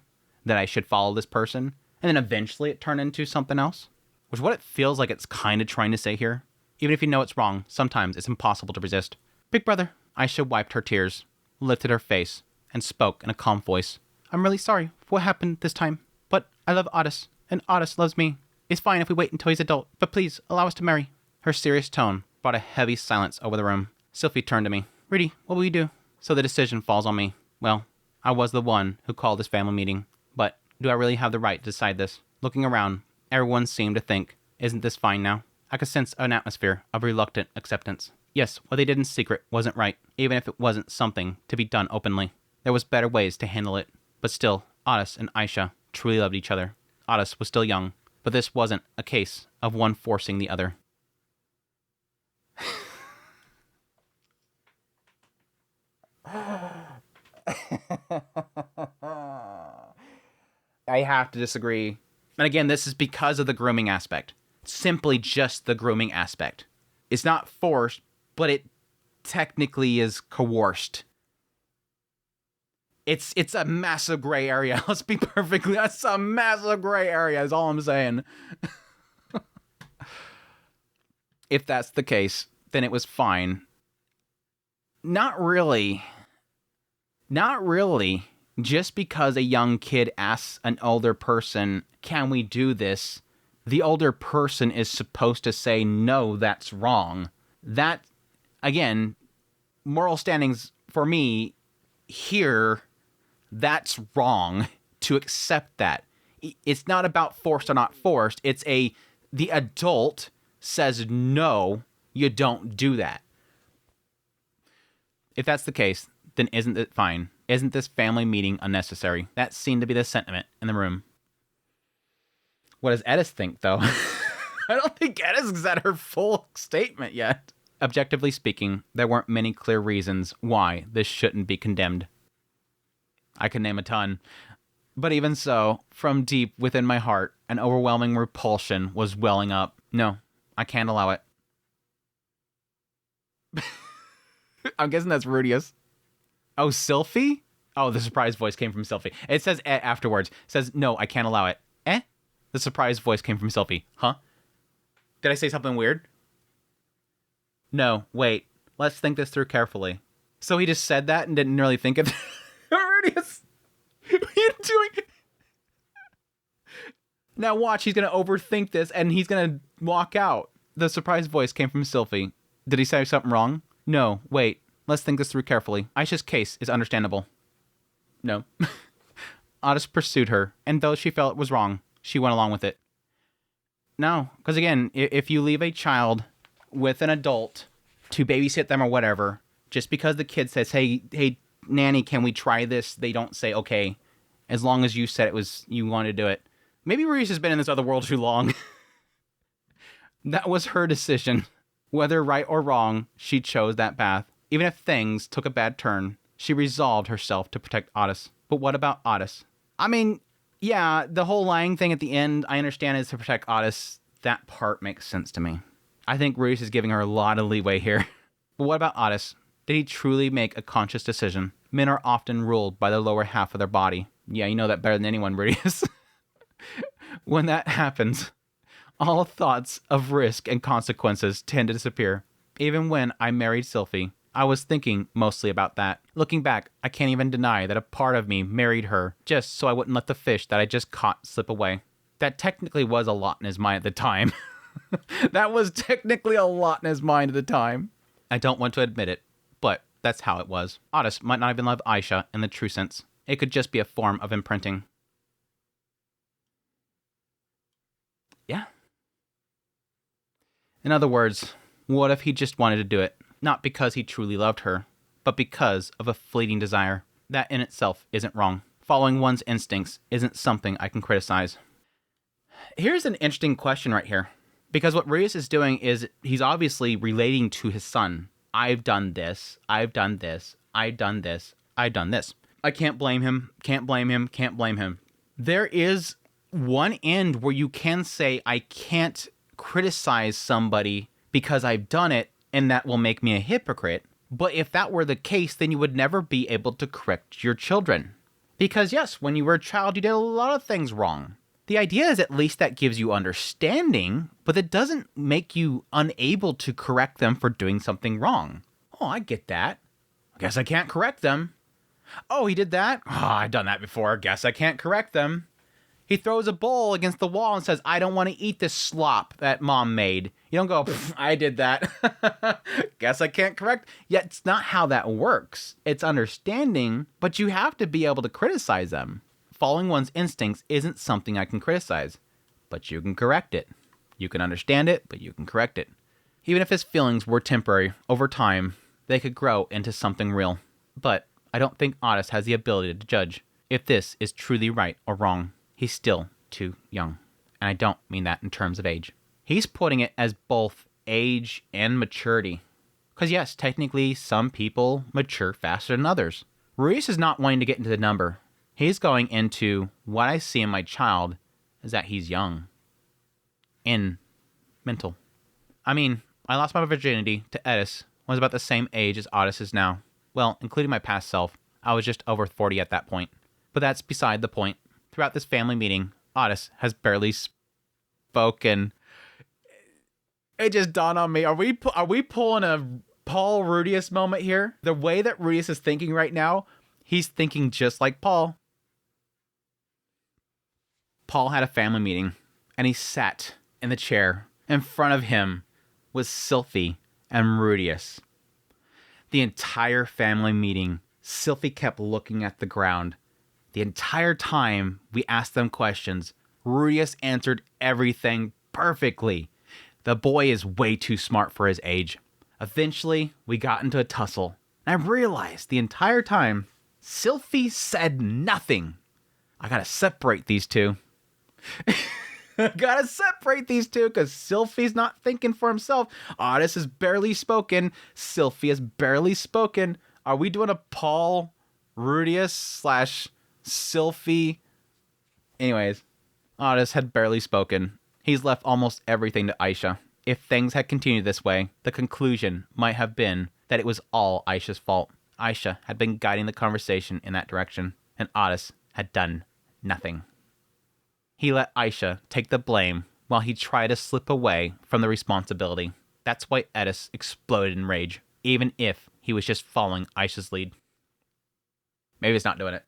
that I should follow this person, and then eventually it turned into something else? Which is what it feels like it's kind of trying to say here. Even if you know it's wrong, sometimes it's impossible to resist. "Big brother." Aisha wiped her tears, lifted her face, and spoke in a calm voice. "I'm really sorry for what happened this time, but I love Otis, and Otis loves me. It's fine if we wait until he's adult, but please allow us to marry." Her serious tone brought a heavy silence over the room. Sylphie turned to me. "Rudy, what will you do?" "So the decision falls on me. Well, I was the one who called this family meeting, but do I really have the right to decide this?" Looking around, everyone seemed to think, "Isn't this fine now?" I could sense an atmosphere of reluctant acceptance. Yes, what they did in secret wasn't right, even if it wasn't something to be done openly. There was better ways to handle it. But still, Otis and Aisha truly loved each other. Otis was still young, but this wasn't a case of one forcing the other. I have to disagree. And again, this is because of the grooming aspect. Simply just the grooming aspect. It's not forced, but it technically is coerced. It's a massive gray area. Let's be perfectly. That's a massive gray area. Is all I'm saying. If that's the case, then it was fine. Not really. Not really. Just because a young kid asks an older person, "Can we do this?" the older person is supposed to say, "No, that's wrong." That, again, moral standings for me here, that's wrong to accept that. It's not about forced or not forced. It's the adult says, "No, you don't do that." If that's the case, then isn't it fine? Isn't this family meeting unnecessary? That seemed to be the sentiment in the room. What does Edis think, though? I don't think Edis has had her full statement yet. Objectively speaking, there weren't many clear reasons why this shouldn't be condemned. I can name a ton. But even so, from deep within my heart, an overwhelming repulsion was welling up. No, I can't allow it. I'm guessing that's Rudius. Oh, Sylphie? Oh, the surprised voice came from Sylphie. It says afterwards. It says, "No, I can't allow it." The surprised voice came from Sylphie. Huh? Did I say something weird? No, wait. Let's think this through carefully. So he just said that and didn't really think of it? Rudius! What are you doing? Now watch, he's going to overthink this and he's going to walk out. The surprised voice came from Sylphie. Did he say something wrong? No, wait. Let's think this through carefully. Aisha's case is understandable. No. Otis pursued her, and though she felt it was wrong, she went along with it. No, because again, if you leave a child with an adult to babysit them or whatever, just because the kid says, hey, nanny, can we try this? They don't say, okay, as long as you said it was, you wanted to do it. Maybe Reese has been in this other world too long. That was her decision. Whether right or wrong, she chose that path. Even if things took a bad turn, she resolved herself to protect Otis. But what about Otis? I mean, yeah, the whole lying thing at the end, I understand is to protect Otis. That part makes sense to me. I think Reese is giving her a lot of leeway here. But what about Otis? Did he truly make a conscious decision? Men are often ruled by the lower half of their body. Yeah, you know that better than anyone, Reese. When that happens, all thoughts of risk and consequences tend to disappear. Even when I married Sylphie, I was thinking mostly about that. Looking back, I can't even deny that a part of me married her just so I wouldn't let the fish that I just caught slip away. That technically was a lot in his mind at the time. That was technically a lot in his mind at the time. I don't want to admit it, but that's how it was. Otis might not even love Aisha in the true sense. It could just be a form of imprinting. Yeah. In other words, what if he just wanted to do it? Not because he truly loved her, but because of a fleeting desire. That in itself isn't wrong. Following one's instincts isn't something I can criticize. Here's an interesting question right here. Because what Rios is doing is he's obviously relating to his son. I've done this. I've done this. I've done this. I've done this. I can't blame him. Can't blame him. Can't blame him. There is one end where you can say, I can't criticize somebody because I've done it, and that will make me a hypocrite. But if that were the case, then you would never be able to correct your children. Because yes, when you were a child, you did a lot of things wrong. The idea is at least that gives you understanding, but it doesn't make you unable to correct them for doing something wrong. Oh, I get that. I guess I can't correct them. Oh, he did that? Oh, I've done that before. Guess I can't correct them. He throws a bowl against the wall and says, I don't want to eat this slop that mom made. You don't go, I did that. Guess I can't correct. Yet it's not how that works. It's understanding, but you have to be able to criticize them. Following one's instincts isn't something I can criticize, but you can correct it. You can understand it, but you can correct it. Even if his feelings were temporary, over time, they could grow into something real. But I don't think Otis has the ability to judge if this is truly right or wrong. He's still too young. And I don't mean that in terms of age. He's putting it as both age and maturity. Because yes, technically some people mature faster than others. Ruiz is not wanting to get into the number. He's going into what I see in my child is that he's young. In mental. I mean, I lost my virginity to Edis when I was about the same age as Otis is now. Well, including my past self. I was just over 40 at that point. But that's beside the point. Throughout this family meeting, Otis has barely spoken. It just dawned on me. Are we pulling a Paul Rudius moment here? The way that Rudius is thinking right now, he's thinking just like Paul. Paul had a family meeting, and he sat in the chair. In front of him was Sylphie and Rudius. The entire family meeting, Sylphie kept looking at the ground. The entire time we asked them questions, Rudius answered everything perfectly. The boy is way too smart for his age. Eventually, we got into a tussle, and I realized the entire time, Sylphie said nothing. I gotta separate these two. Gotta separate these two because Sylphie's not thinking for himself. Otis has barely spoken. Sylphie has barely spoken. Are we doing a Paul Rudius / Sylphie? Anyways, Otis had barely spoken. He's left almost everything to Aisha. If things had continued this way, the conclusion might have been that it was all Aisha's fault. Aisha had been guiding the conversation in that direction, and Otis had done nothing. He let Aisha take the blame while he tried to slip away from the responsibility. That's why Otis exploded in rage, even if he was just following Aisha's lead. Maybe he's not doing it.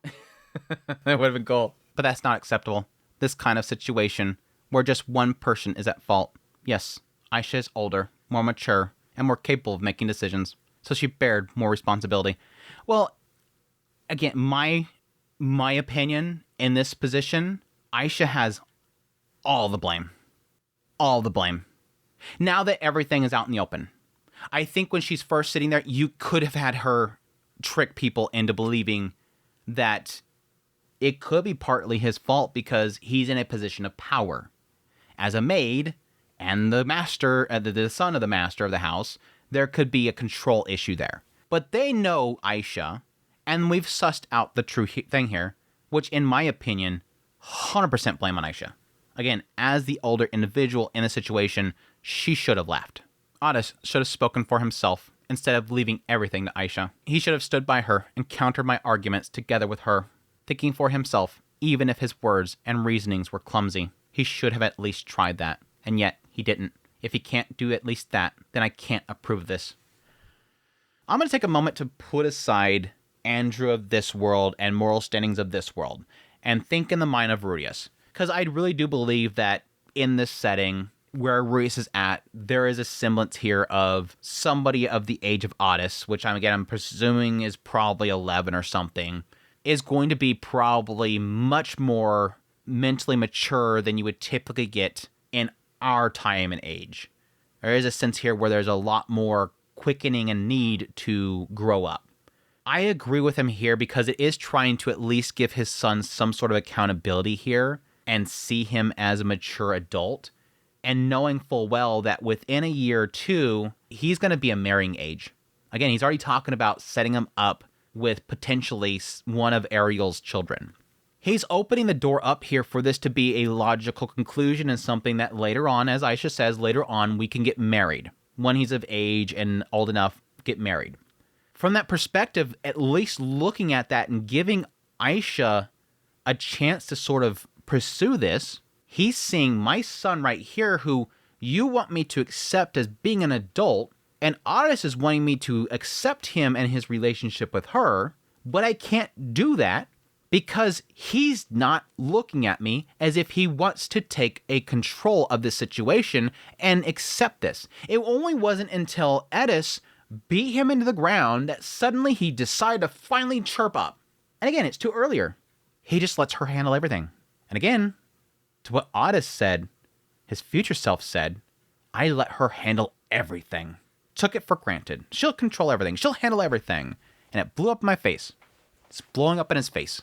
That would have been cool. But that's not acceptable. This kind of situation where just one person is at fault. Yes, Aisha is older, more mature, and more capable of making decisions, so she bared more responsibility. Well, again, my opinion in this position, Aisha has all the blame. All the blame. Now that everything is out in the open, I think when she's first sitting there, you could have had her trick people into believing that it could be partly his fault because he's in a position of power. As a maid and the master, the son of the master of the house, there could be a control issue there. But they know Aisha, and we've sussed out the true thing here, which in my opinion, 100% blame on Aisha. Again, as the older individual in the situation, she should have left. Otis should have spoken for himself instead of leaving everything to Aisha. He should have stood by her and countered my arguments together with her, thinking for himself, even if his words and reasonings were clumsy. He should have at least tried that, and yet he didn't. If he can't do at least that, then I can't approve of this. I'm going to take a moment to put aside Andrew of this world and moral standings of this world and think in the mind of Rudius. Because I really do believe that in this setting, where Rudius is at, there is a semblance here of somebody of the age of Otis, which I'm presuming is probably 11 or something, is going to be probably much more mentally mature than you would typically get in our time and age. There is a sense here where there's a lot more quickening and need to grow up. I agree with him here because it is trying to at least give his son some sort of accountability here and see him as a mature adult, and knowing full well that within a year or two, he's going to be a marrying age. Again, he's already talking about setting him up with potentially one of Ariel's children. He's opening the door up here for this to be a logical conclusion and something that later on, as Aisha says, later on we can get married. When he's of age and old enough, get married. From that perspective, at least looking at that and giving Aisha a chance to sort of pursue this, he's seeing my son right here who you want me to accept as being an adult, and Otis is wanting me to accept him and his relationship with her, but I can't do that because he's not looking at me as if he wants to take a control of this situation and accept this. It only wasn't until Otis beat him into the ground that suddenly he decided to finally chirp up. And again, it's too earlier. He just lets her handle everything. And again, to what Otis said, his future self said, I let her handle everything. Took it for granted. She'll control everything. She'll handle everything. And it blew up in my face. It's blowing up in his face.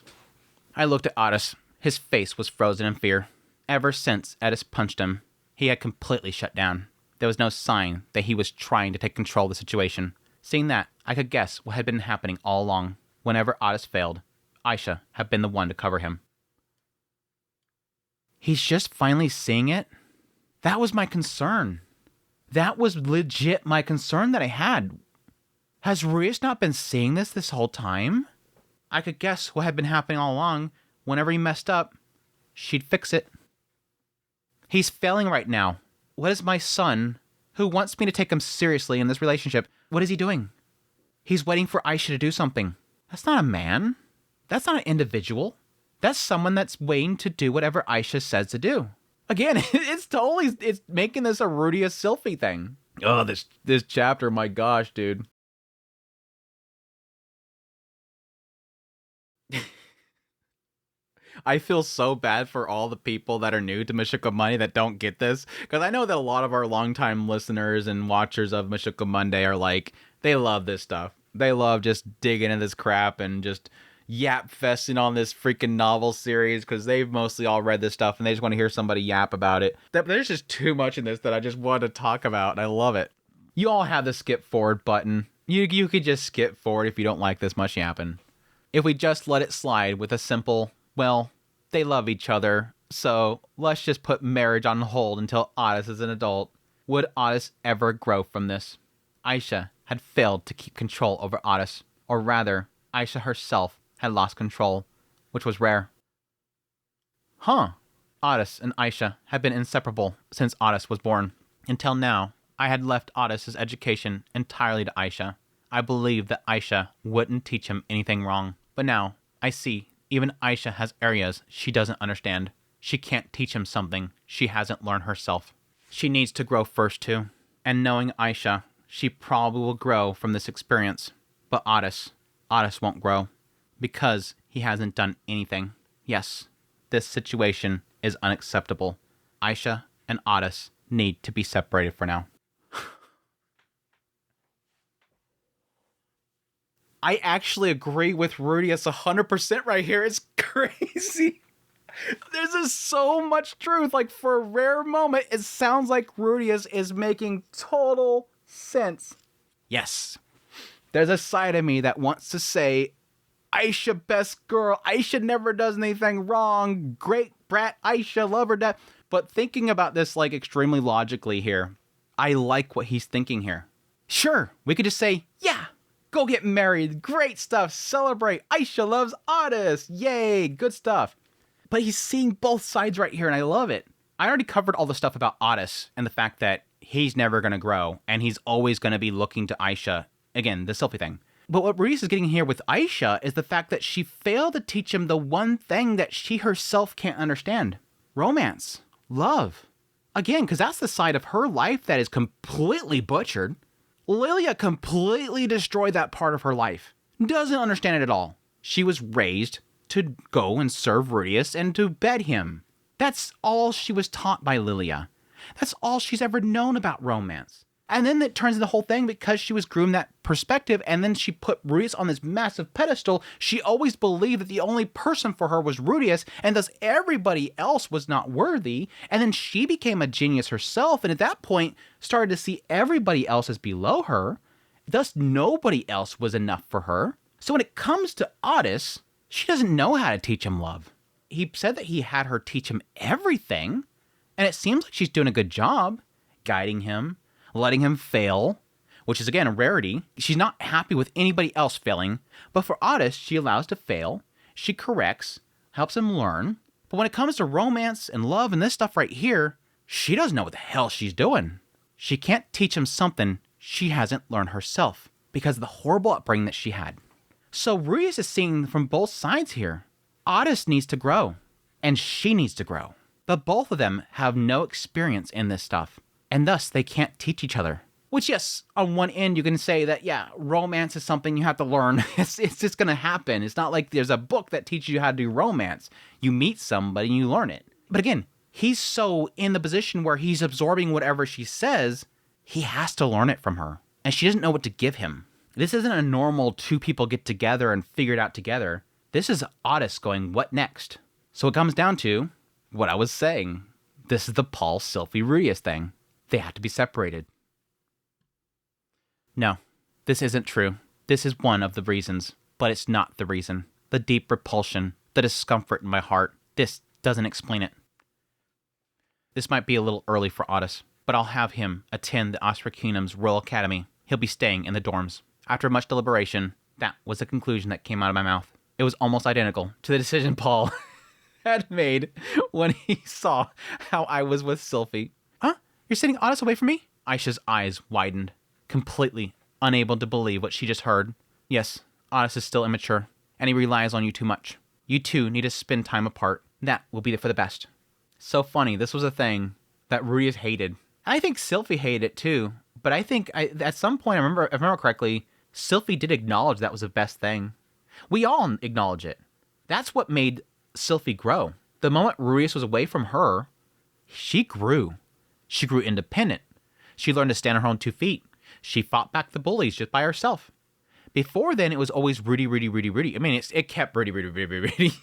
I looked at Otis. His face was frozen in fear. Ever since Otis punched him, he had completely shut down. There was no sign that he was trying to take control of the situation. Seeing that, I could guess what had been happening all along. Whenever Otis failed, Aisha had been the one to cover him. He's just finally seeing it? That was my concern. That was legit my concern that I had. Has Rudius not been seeing this whole time? I could guess what had been happening all along. Whenever he messed up, she'd fix it. He's failing right now. What is my son, who wants me to take him seriously in this relationship, what is he doing? He's waiting for Aisha to do something. That's not a man. That's not an individual. That's someone that's waiting to do whatever Aisha says to do. Again, it's making this a Rudius Sylphie thing. Oh, this chapter, my gosh, dude. I feel so bad for all the people that are new to Mushoku Monday that don't get this, because I know that a lot of our longtime listeners and watchers of Mushoku Monday are like, they love this stuff. They love just digging into this crap and just yap festing on this freaking novel series, because they've mostly all read this stuff and they just want to hear somebody yap about it. There's just too much in this that I just want to talk about, and I love it. You all have the skip forward button. You could just skip forward if you don't like this much yapping. If we just let it slide with a simple, well, they love each other, so let's just put marriage on hold until Otis is an adult. Would Otis ever grow from this? Aisha had failed to keep control over Otis, or rather, Aisha herself had lost control, which was rare. Otis and Aisha had been inseparable since Otis was born. Until now, I had left Otis's education entirely to Aisha. I believed that Aisha wouldn't teach him anything wrong. But now, I see, even Aisha has areas she doesn't understand. She can't teach him something she hasn't learned herself. She needs to grow first too. And knowing Aisha, she probably will grow from this experience. But Otis won't grow. Because he hasn't done anything. Yes, this situation is unacceptable. Aisha and Otis need to be separated for now. I actually agree with Rudius 100% right here. It's crazy. There's just so much truth. Like, for a rare moment, it sounds like Rudius is making total sense. Yes. There's a side of me that wants to say, Aisha, best girl. Aisha never does anything wrong. Great brat. Aisha, love her death. But thinking about this, like, extremely logically here, I like what he's thinking here. Sure, we could just say, yeah, go get married. Great stuff. Celebrate. Aisha loves Otis. Yay. Good stuff. But he's seeing both sides right here, and I love it. I already covered all the stuff about Otis and the fact that he's never going to grow, and he's always going to be looking to Aisha. Again, the selfie thing. But what Rudius is getting here with Aisha is the fact that she failed to teach him the one thing that she herself can't understand. Romance. Love. Again, because that's the side of her life that is completely butchered. Lilia completely destroyed that part of her life. Doesn't understand it at all. She was raised to go and serve Rudius and to bed him. That's all she was taught by Lilia. That's all she's ever known about romance. And then it turns into the whole thing because she was groomed that perspective, and then she put Rudius on this massive pedestal. She always believed that the only person for her was Rudius, and thus everybody else was not worthy. And then she became a genius herself, and at that point started to see everybody else as below her. Thus nobody else was enough for her. So when it comes to Otis, she doesn't know how to teach him love. He said that he had her teach him everything, and it seems like she's doing a good job guiding him, letting him fail, which is, again, a rarity. She's not happy with anybody else failing, but for Otis, she allows to fail, she corrects, helps him learn. But when it comes to romance and love and this stuff right here, she doesn't know what the hell she's doing. She can't teach him something she hasn't learned herself because of the horrible upbringing that she had. So Rudius is seeing from both sides here. Otis needs to grow, and she needs to grow. But both of them have no experience in this stuff, and thus they can't teach each other. Which, yes, on one end you can say that, yeah, romance is something you have to learn. It's just going to happen. It's not like there's a book that teaches you how to do romance. You meet somebody and you learn it. But again, he's so in the position where he's absorbing whatever she says, he has to learn it from her. And she doesn't know what to give him. This isn't a normal two people get together and figure it out together. This is Otis going, what next? So it comes down to what I was saying. This is the Paul, Sylphie, Rudius thing. They have to be separated. No, this isn't true. This is one of the reasons, but it's not the reason. The deep repulsion, the discomfort in my heart, this doesn't explain it. This might be a little early for Otis, but I'll have him attend the Oscar Kingdom's Royal Academy. He'll be staying in the dorms. After much deliberation, that was the conclusion that came out of my mouth. It was almost identical to the decision Paul had made when he saw how I was with Sylphie. Huh? You're sitting Otis away from me? Aisha's eyes widened, completely unable to believe what she just heard. Yes, Otis is still immature, and he relies on you too much. You two need to spend time apart. That will be for the best. So funny. This was a thing that Rudy has hated. I think Sylphie hated it too, but I think at some point, if I remember correctly, Sylphie did acknowledge that was the best thing. We all acknowledge it. That's what made Sylphie grow. The moment Ruius was away from her, she grew. She grew independent. She learned to stand on her own 2 feet. She fought back the bullies just by herself. Before then, it was always Rudy, Rudy, Rudy, Rudy. I mean, it kept Rudy, Rudy, Rudy, Rudy, Rudy.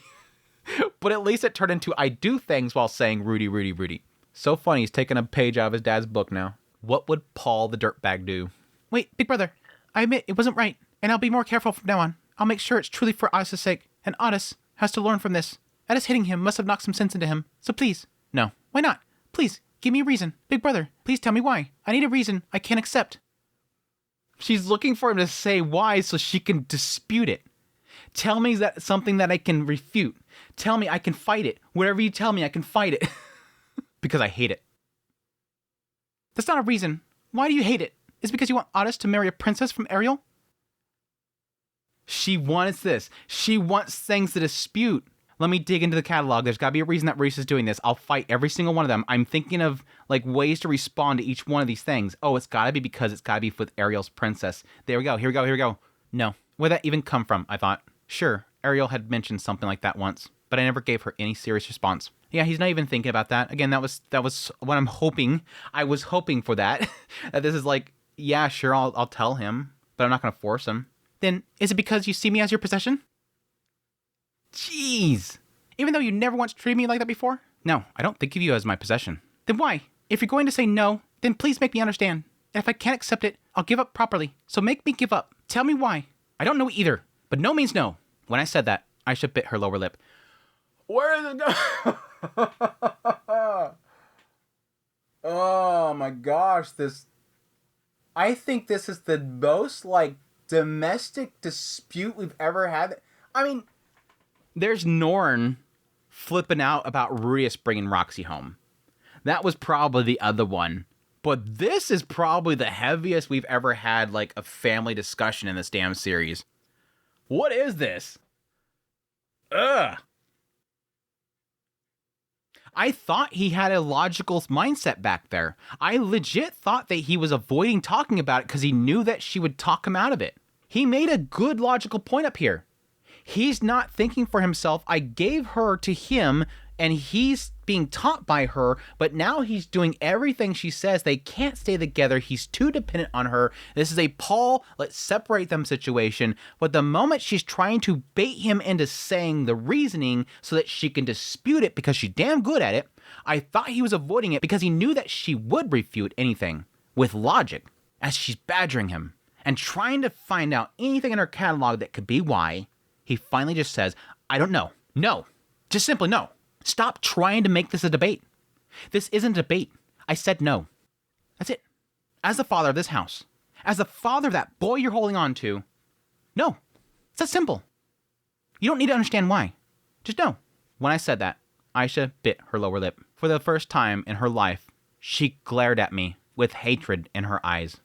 But at least it turned into I do things while saying Rudy, Rudy, Rudy. So funny, he's taking a page out of his dad's book now. What would Paul the dirtbag do? Wait, big brother, I admit it wasn't right, and I'll be more careful from now on. I'll make sure it's truly for Otis' sake, and Otis has to learn from this. Otis hitting him must have knocked some sense into him, so please. No. Why not? Please, give me a reason. Big brother, please tell me why. I need a reason I can't accept. She's looking for him to say why so she can dispute it. Tell me that something that I can refute. Tell me I can fight it. Whatever you tell me, I can fight it. Because I hate it. That's not a reason. Why do you hate it? Is it because you want Otis to marry a princess from Ariel? She wants this. She wants things to dispute. Let me dig into the catalog. There's got to be a reason that Reese is doing this. I'll fight every single one of them. I'm thinking of like ways to respond to each one of these things. Oh, it's got to be because it's got to be with Ariel's princess. There we go. Here we go. Here we go. No. Where'd that even come from? I thought. Sure, Ariel had mentioned something like that once, but I never gave her any serious response. Yeah, he's not even thinking about that. Again, that was what I'm hoping. I was hoping for that. That this is like, yeah, sure, I'll tell him, but I'm not going to force him. Then, is it because you see me as your possession? Jeez. Even though you never once treated me like that before? No, I don't think of you as my possession. Then why? If you're going to say no, then please make me understand. And if I can't accept it, I'll give up properly. So make me give up. Tell me why. I don't know either, but no means no. When I said that, Aisha bit her lower lip. Where is it going? Oh my gosh, I think this is the most, like, domestic dispute we've ever had. I mean, there's Norn flipping out about Rudius bringing Roxy home. That was probably the other one. But this is probably the heaviest we've ever had, like, a family discussion in this damn series. What is this? Ugh. I thought he had a logical mindset back there. I legit thought that he was avoiding talking about it because he knew that she would talk him out of it. He made a good logical point up here. He's not thinking for himself. I gave her to him, and he's being taught by her, but now he's doing everything she says. They can't stay together. He's too dependent on her. This is a Paul, let's separate them situation. But the moment she's trying to bait him into saying the reasoning so that she can dispute it because she's damn good at it, I thought he was avoiding it because he knew that she would refute anything with logic as she's badgering him and trying to find out anything in her catalog that could be why. He finally just says, I don't know. No. Just simply no. Stop trying to make this a debate. This isn't a debate. I said no. That's it. As the father of this house, as the father of that boy you're holding on to, no. It's that simple. You don't need to understand why. Just no. When I said that, Aisha bit her lower lip. For the first time in her life, she glared at me with hatred in her eyes.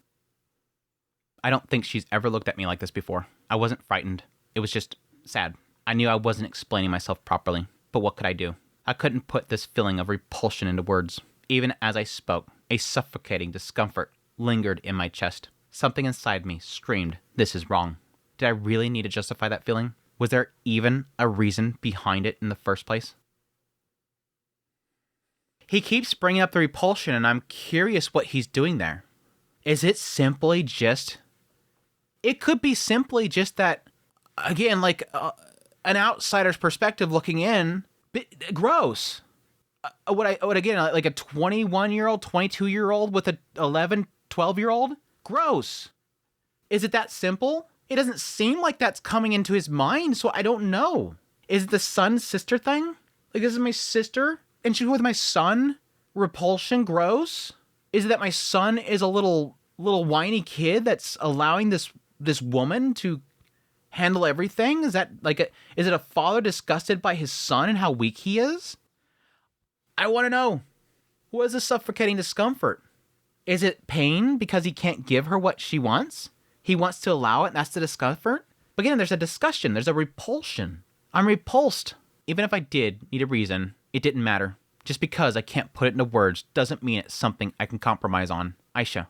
I don't think she's ever looked at me like this before. I wasn't frightened. It was just sad. I knew I wasn't explaining myself properly, but what could I do? I couldn't put this feeling of repulsion into words. Even as I spoke, a suffocating discomfort lingered in my chest. Something inside me screamed, this is wrong. Did I really need to justify that feeling? Was there even a reason behind it in the first place? He keeps bringing up the repulsion, and I'm curious what he's doing there. Is it simply just... It could be simply just that, again, like an outsider's perspective looking in, gross. Again, like a 21-year-old, 22-year-old with a 11, 12-year-old? Gross. Is it that simple? It doesn't seem like that's coming into his mind, so I don't know. Is it the son-sister thing? Like, this is my sister, and she's with my son? Repulsion, gross? Is it that my son is a little whiny kid that's allowing this woman to handle everything? Is that is it a father disgusted by his son and how weak he is? I want to know. What is the suffocating discomfort? Is it pain because he can't give her what she wants? He wants to allow it, and that's the discomfort? But again, there's a discussion. There's a repulsion. I'm repulsed. Even if I did need a reason, it didn't matter. Just because I can't put it into words doesn't mean it's something I can compromise on. Aisha.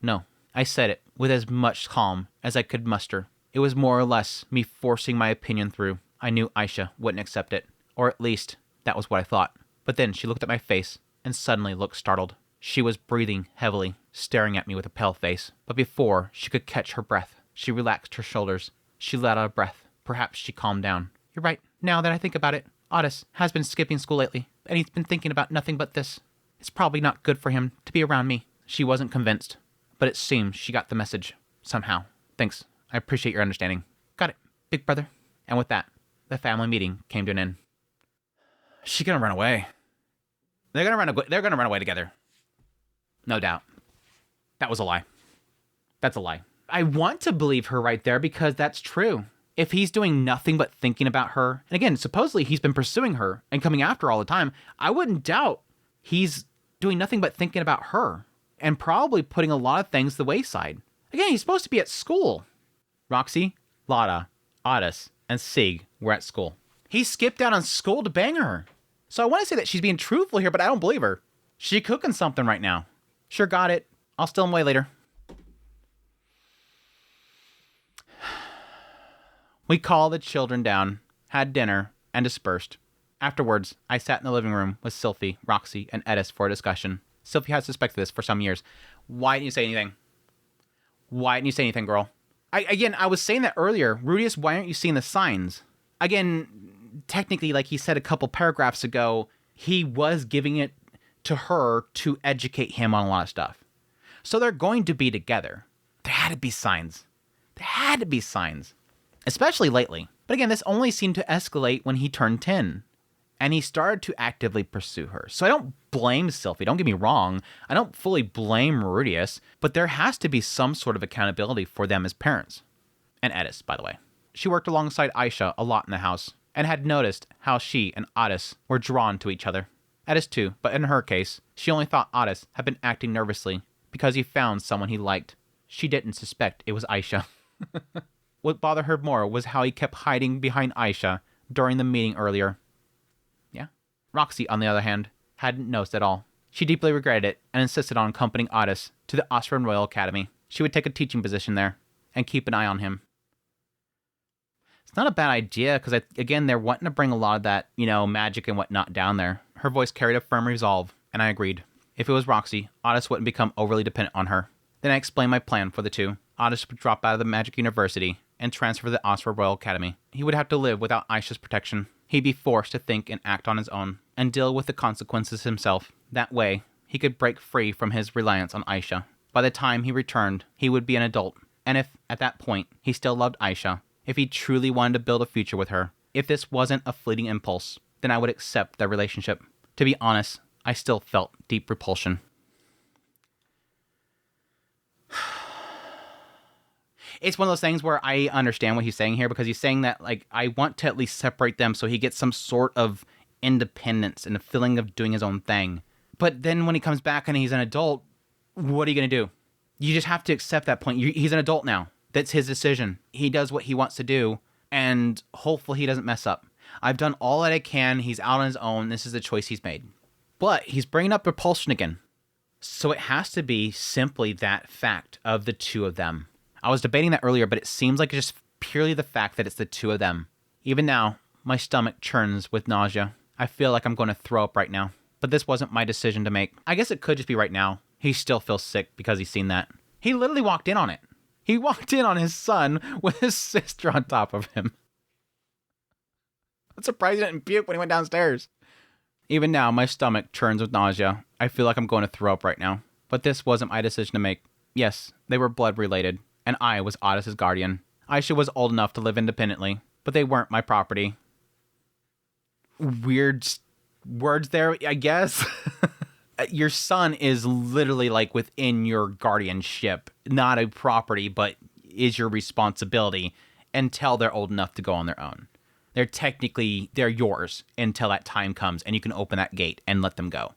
No. I said it with as much calm as I could muster. It was more or less me forcing my opinion through. I knew Aisha wouldn't accept it. Or at least, that was what I thought. But then she looked at my face and suddenly looked startled. She was breathing heavily, staring at me with a pale face. But before she could catch her breath, she relaxed her shoulders. She let out a breath. Perhaps she calmed down. You're right. Now that I think about it, Otis has been skipping school lately, and he's been thinking about nothing but this. It's probably not good for him to be around me. She wasn't convinced, but it seems she got the message somehow. Thanks. I appreciate your understanding. Got it, big brother. And with that, the family meeting came to an end. She's gonna run away. They're gonna run away together. No doubt. That was a lie. That's a lie. I want to believe her right there because that's true. If he's doing nothing but thinking about her, and again, supposedly he's been pursuing her and coming after her all the time, I wouldn't doubt he's doing nothing but thinking about her and probably putting a lot of things to the wayside. Again, he's supposed to be at school. Roxy, Lada, Otis, and Sig were at school. He skipped out on school to bang her. So I want to say that she's being truthful here, but I don't believe her. She cooking something right now. Sure, got it. I'll steal him away later. We called the children down, had dinner, and dispersed. Afterwards, I sat in the living room with Sylphie, Roxy, and Edis for a discussion. Sylphie has suspected this for some years. Why didn't you say anything? Why didn't you say anything, girl? I was saying that earlier. Rudius, why aren't you seeing the signs? Again, technically, like he said a couple paragraphs ago, he was giving it to her to educate him on a lot of stuff. So they're going to be together. There had to be signs. There had to be signs. Especially lately. But again, this only seemed to escalate when he turned 10. And he started to actively pursue her. So I don't blame Sylphie. Don't get me wrong. I don't fully blame Rudius. But there has to be some sort of accountability for them as parents. And Edis, by the way. She worked alongside Aisha a lot in the house. And had noticed how she and Otis were drawn to each other. Edis too, but in her case, she only thought Otis had been acting nervously because he found someone he liked. She didn't suspect it was Aisha. What bothered her more was how he kept hiding behind Aisha during the meeting earlier. Yeah. Roxy, on the other hand, hadn't noticed at all. She deeply regretted it and insisted on accompanying Otis to the Osram Royal Academy. She would take a teaching position there and keep an eye on him. It's not a bad idea because, again, they're wanting to bring a lot of that, magic and whatnot down there. Her voice carried a firm resolve, and I agreed. If it was Roxy, Otis wouldn't become overly dependent on her. Then I explained my plan for the two. Otis would drop out of the Magic University and transfer to the Osram Royal Academy. He would have to live without Aisha's protection. He'd be forced to think and act on his own and deal with the consequences himself. That way, he could break free from his reliance on Aisha. By the time he returned, he would be an adult. And if, at that point, he still loved Aisha, if he truly wanted to build a future with her, if this wasn't a fleeting impulse, then I would accept their relationship. To be honest, I still felt deep repulsion. It's one of those things where I understand what he's saying here because he's saying that, I want to at least separate them so he gets some sort of independence and a feeling of doing his own thing. But then when he comes back and he's an adult, what are you going to do? You just have to accept that point. He's an adult now. That's his decision. He does what he wants to do, and hopefully he doesn't mess up. I've done all that I can. He's out on his own. This is the choice he's made. But he's bringing up repulsion again. So it has to be simply that fact of the two of them. I was debating that earlier, but it seems like it's just purely the fact that it's the two of them. Even now, my stomach churns with nausea. I feel like I'm going to throw up right now. But this wasn't my decision to make. I guess it could just be right now. He still feels sick because he's seen that. He literally walked in on it. He walked in on his son with his sister on top of him. I'm surprised he didn't puke when he went downstairs. Even now, my stomach churns with nausea. I feel like I'm going to throw up right now. But this wasn't my decision to make. Yes, they were blood related, and I was Otis's guardian. Aisha was old enough to live independently, but they weren't my property. Weird words there, I guess. Your son is literally within your guardianship, not a property, but is your responsibility. until they're old enough to go on their own. They're yours until that time comes and you can open that gate and let them go.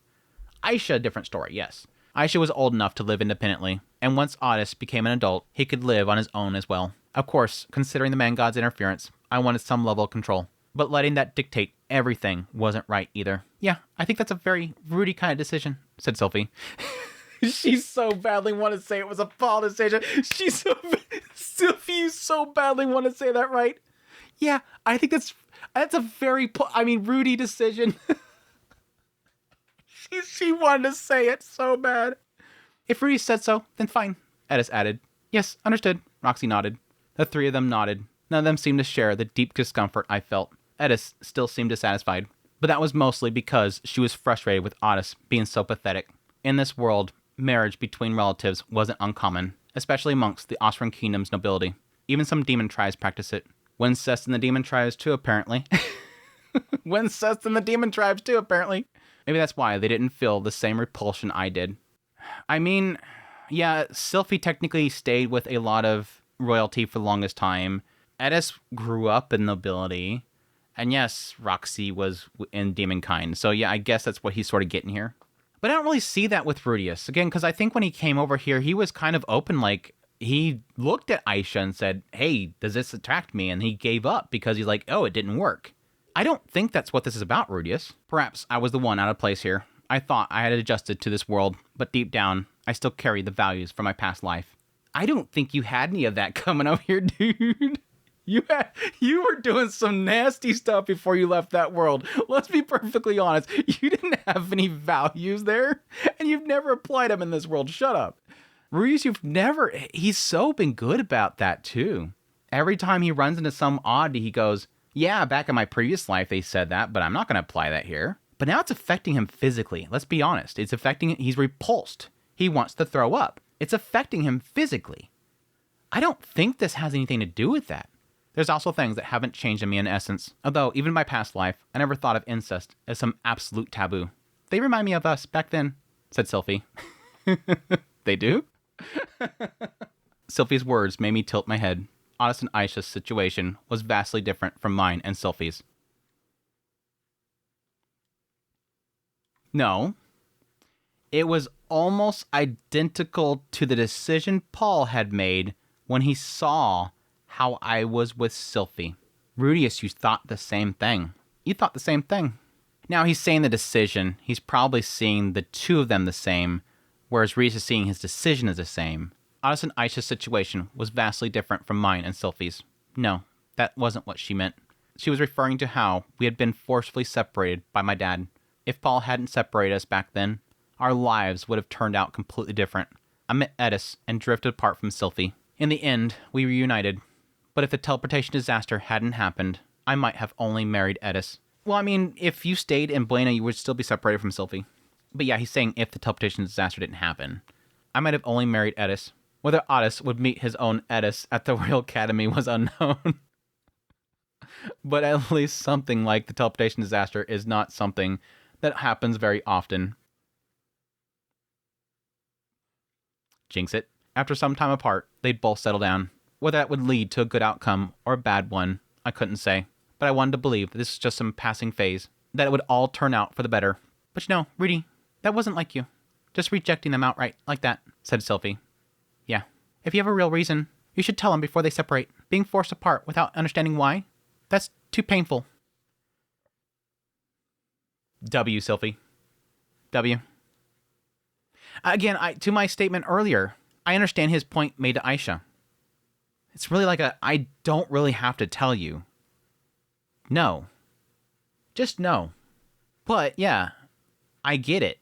Aisha, a different story, yes. Aisha was old enough to live independently, and once Otis became an adult, he could live on his own as well. Of course, considering the man god's interference, I wanted some level of control, but letting that dictate everything wasn't right either. Yeah, I think that's a very Rudy kind of decision, said Sylphie. She so badly wanted to say it was a Paul decision. Sylphie, you so badly want to say that, right? Yeah, I think that's a very, Rudy decision. She wanted to say it so bad. If Rudy said so, then fine, Edis added. Yes, understood, Roxy nodded. The three of them nodded. None of them seemed to share the deep discomfort I felt. Edis still seemed dissatisfied, but that was mostly because she was frustrated with Otis being so pathetic. In this world, marriage between relatives wasn't uncommon, especially amongst the Osran Kingdom's nobility. Even some demon tribes practice it. Wincest in the demon tribes too, apparently. Wincest in the demon tribes too, apparently. Maybe that's why they didn't feel the same repulsion I did. I mean, yeah, Sylphie technically stayed with a lot of royalty for the longest time. Edis grew up in nobility. And yes, Roxy was in demonkind. So yeah, I guess that's what he's sort of getting here. But I don't really see that with Rudius. Again, because I think when he came over here, he was kind of open, like, he looked at Aisha and said, hey, does this attract me? And he gave up because he's like, oh, it didn't work. I don't think that's what this is about, Rudius. Perhaps I was the one out of place here. I thought I had adjusted to this world, but deep down, I still carry the values from my past life. I don't think you had any of that coming up here, dude. You were doing some nasty stuff before you left that world. Let's be perfectly honest. You didn't have any values there, and you've never applied them in this world. Shut up. Rudius, he's so been good about that, too. Every time he runs into some oddity, he goes, yeah, back in my previous life they said that, but I'm not going to apply that here. But now it's affecting him physically. Let's be honest. He's repulsed. He wants to throw up. It's affecting him physically. I don't think this has anything to do with that. There's also things that haven't changed in me in essence. Although, even in my past life, I never thought of incest as some absolute taboo. They remind me of us back then, said Sylphie. They do? Sylphie's words made me tilt my head. Otis and Aisha's situation was vastly different from mine and Sylphie's. No. It was almost identical to the decision Paul had made when he saw how I was with Sylphie. Rudius, you thought the same thing. You thought the same thing. Now he's saying the decision. He's probably seeing the two of them the same, whereas Rudius is seeing his decision as the same. Otis and Aisha's situation was vastly different from mine and Sylphie's. No, that wasn't what she meant. She was referring to how we had been forcefully separated by my dad. If Paul hadn't separated us back then, our lives would have turned out completely different. I met Edis and drifted apart from Sylphie. In the end, we reunited. But if the teleportation disaster hadn't happened, I might have only married Edis. Well, I mean, if you stayed in Buena, you would still be separated from Sylphie. But yeah, he's saying if the teleportation disaster didn't happen, I might have only married Edis. Whether Otis would meet his own Edis at the Royal Academy was unknown. But at least something like the teleportation disaster is not something that happens very often. Jinx it. After some time apart, they'd both settle down. Whether that would lead to a good outcome or a bad one, I couldn't say. But I wanted to believe that this was just some passing phase, that it would all turn out for the better. But you know, Rudy, that wasn't like you. Just rejecting them outright, like that, said Sylphie. Yeah. If you have a real reason, you should tell them before they separate. Being forced apart without understanding why, that's too painful. W, Sylphie. W. Again, to my statement earlier, I understand his point made to Aisha. It's really like I don't really have to tell you. No. Just no. But yeah, I get it.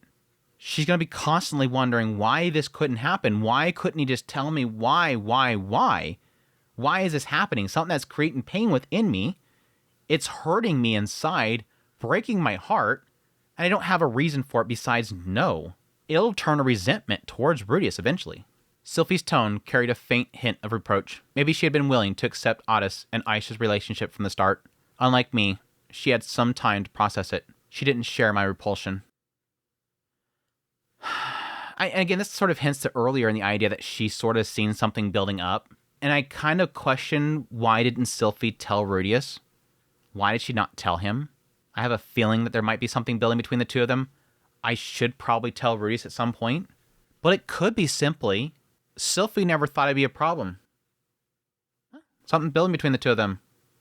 She's going to be constantly wondering why this couldn't happen. Why couldn't he just tell me why? Why is this happening? Something that's creating pain within me. It's hurting me inside, breaking my heart, and I don't have a reason for it besides no. It'll turn a resentment towards Rudius eventually. Sylphie's tone carried a faint hint of reproach. Maybe she had been willing to accept Otis and Aisha's relationship from the start. Unlike me, she had some time to process it. She didn't share my repulsion. And again, this sort of hints to earlier in the idea that she's sort of seen something building up. And I kind of question, why didn't Sylphie tell Rudius? Why did she not tell him? I have a feeling that there might be something building between the two of them. I should probably tell Rudius at some point. But it could be simply, Sylphie never thought it'd be a problem. Something building between the two of them.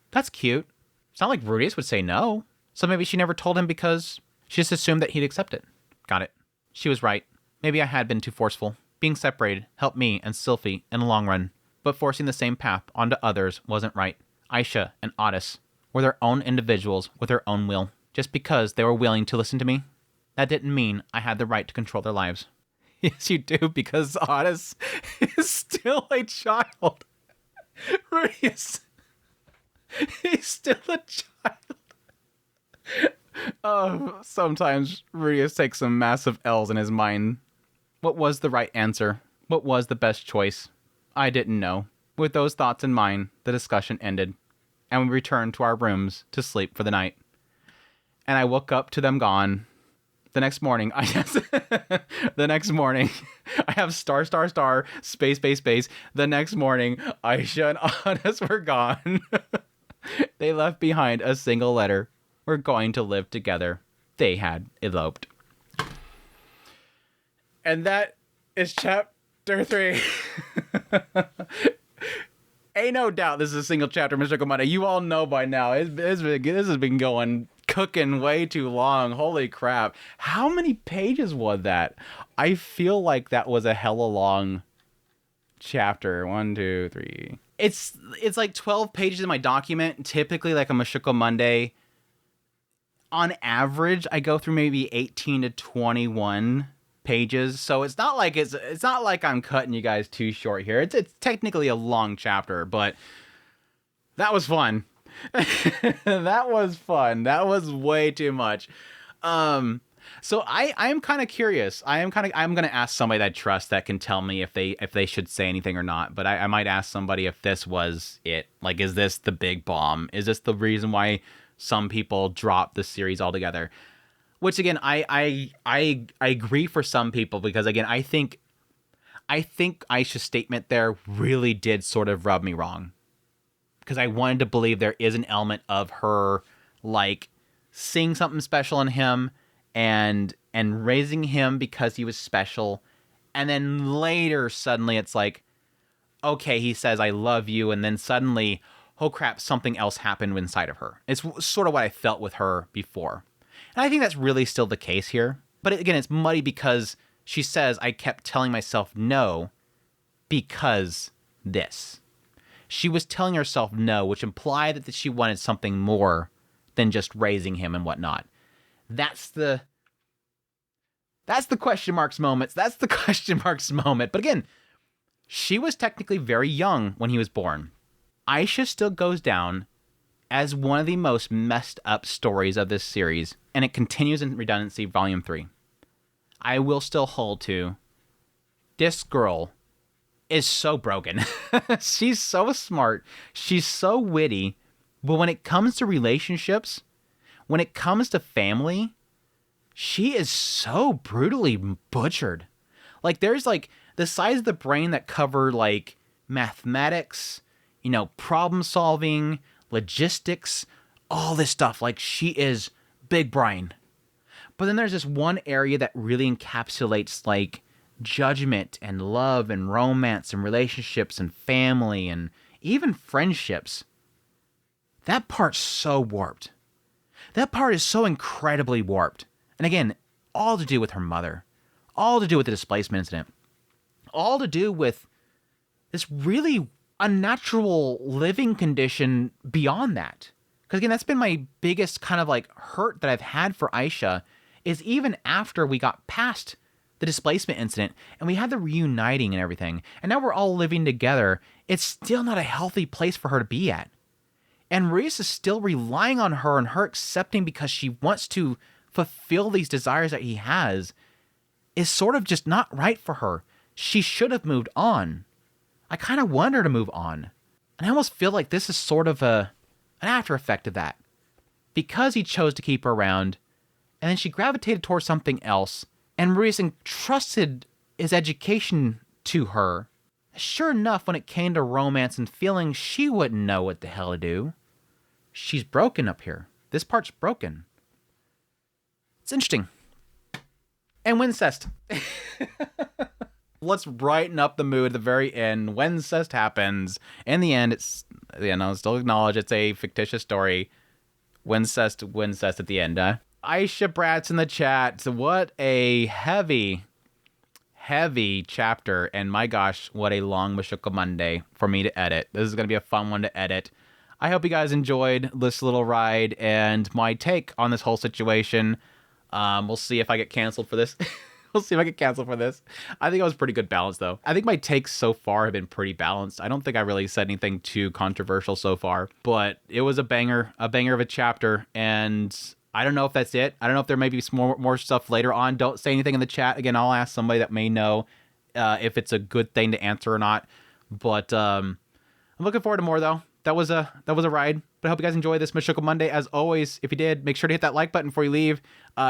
That's cute. It's not like Rudius would say no. So maybe she never told him because she just assumed that he'd accept it. Got it. She was right. Maybe I had been too forceful. Being separated helped me and Sylphie in the long run. But forcing the same path onto others wasn't right. Aisha and Otis were their own individuals with their own will. Just because they were willing to listen to me, that didn't mean I had the right to control their lives. Yes, you do, because Otis is still a child. Rudius, he's still a child. Oh, sometimes Rudius takes some massive L's in his mind. What was the right answer? What was the best choice? I didn't know. With those thoughts in mind, the discussion ended, and we returned to our rooms to sleep for the night. And I woke up to them gone. The next morning, I have star, space. The next morning, Aisha and Otis were gone. They left behind a single letter. We're going to live together. They had eloped. And that is chapter 3. Ain't no doubt this is a single chapter, Mr. Komada. You all know by now. This has been cooking way too long. Holy crap. How many pages was that? I feel like that was a hella long chapter. 1, 2, 3. It's like 12 pages in my document. Typically, like a Mushoku Monday, on average, I go through maybe 18 to 21 pages. So it's not like I'm cutting you guys too short here. It's technically a long chapter, but that was fun. That was fun. That was way too much. So I am kind of curious. I'm going to ask somebody that I trust that can tell me if they should say anything or not. But I might ask somebody if this was it. Like, is this the big bomb? Is this the reason why some people drop the series altogether? Which again, I agree for some people, because again, I think Aisha's statement there really did sort of rub me wrong. Because I wanted to believe there is an element of her, like, seeing something special in him and raising him because he was special. And then later, suddenly, it's like, okay, he says, I love you. And then suddenly, oh crap, something else happened inside of her. It's sort of what I felt with her before. And I think that's really still the case here. But again, it's muddy because she says, I kept telling myself no because this. She was telling herself no, which implied that she wanted something more than just raising him and whatnot. That's the question marks moments. That's the question marks moment. But again, she was technically very young when he was born. Aisha still goes down as one of the most messed up stories of this series, and it continues in Redundancy Volume 3. I will still hold to, this girl is so broken. She's so smart. She's so witty. But when it comes to relationships, when it comes to family, she is so brutally butchered. Like, there's like the size of the brain that cover like mathematics, problem solving, logistics, all this stuff. Like, she is big brain. But then there's this one area that really encapsulates like judgment and love and romance and relationships and family and even friendships. That part's so warped. That part is so incredibly warped. And again, all to do with her mother. All to do with the displacement incident. All to do with this really unnatural living condition beyond that. Because again, that's been my biggest kind of like hurt that I've had for Aisha, is even after we got past the displacement incident and we had the reuniting and everything, and now we're all living together, it's still not a healthy place for her to be at. And Maurice is still relying on her and her accepting because she wants to fulfill these desires that he has is sort of just not right for her. She should have moved on. I kind of want her to move on. And I almost feel like this is sort of an after effect of that. Because he chose to keep her around, and then she gravitated towards something else, and Maurice entrusted his education to her, Sure enough, when it came to romance and feelings, she wouldn't know what the hell to do. She's broken up here. This part's broken. It's interesting. And Wincest. Let's brighten up the mood at the very end. Wincest happens. In the end, it's, still acknowledge it's a fictitious story. Wincest at the end. Aisha Bratz in the chat. What a heavy chapter. And my gosh, what a long Mushoku Monday for me to edit. This is going to be a fun one to edit. I hope you guys enjoyed this little ride and my take on this whole situation. We'll see if I get canceled for this. I think I was pretty good balance, though. I think my takes so far have been pretty balanced. I don't think I really said anything too controversial so far, but it was a banger of a chapter, and I don't know if that's it. I don't know if there may be some more stuff later on. Don't say anything in the chat. Again, I'll ask somebody that may know if it's a good thing to answer or not, but I'm looking forward to more, though. That was a ride, but I hope you guys enjoyed this Mushoku Monday. As always, if you did, make sure to hit that like button before you leave.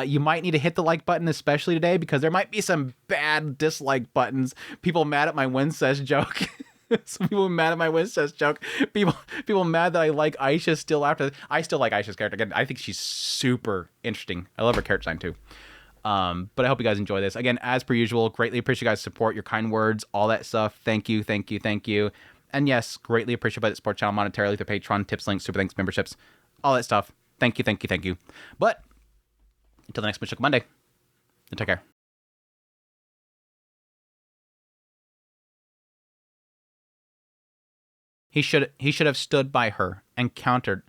You might need to hit the like button, especially today, because there might be some bad dislike buttons. People mad at my Wincest joke. Some people mad at my Wincest joke. People mad that I like Aisha still after. I still like Aisha's character. Again, I think she's super interesting. I love her character design too. But I hope you guys enjoy this. Again, as per usual, greatly appreciate you guys' support, your kind words, all that stuff. Thank you. And yes, greatly appreciate the support channel monetarily through Patreon, tips, links, super thanks, memberships, all that stuff. Thank you. But until the next Mushoku Monday, take care. He should have stood by her and countered.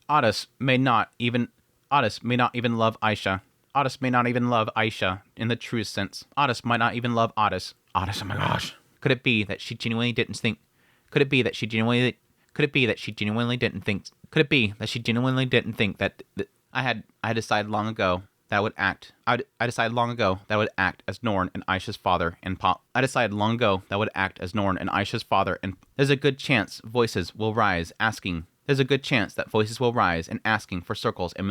Otis may not even love Aisha. Otis may not even love Aisha in the truest sense. Otis might not even love Otis. Otis, oh my gosh. Could it be that she genuinely didn't think? Could it be that she genuinely didn't think that I decided long ago that I would act. I decided long ago that I would act as Norn and Aisha's father and Pop. There's a good chance voices will rise asking. There's a good chance that voices will rise and asking for circles and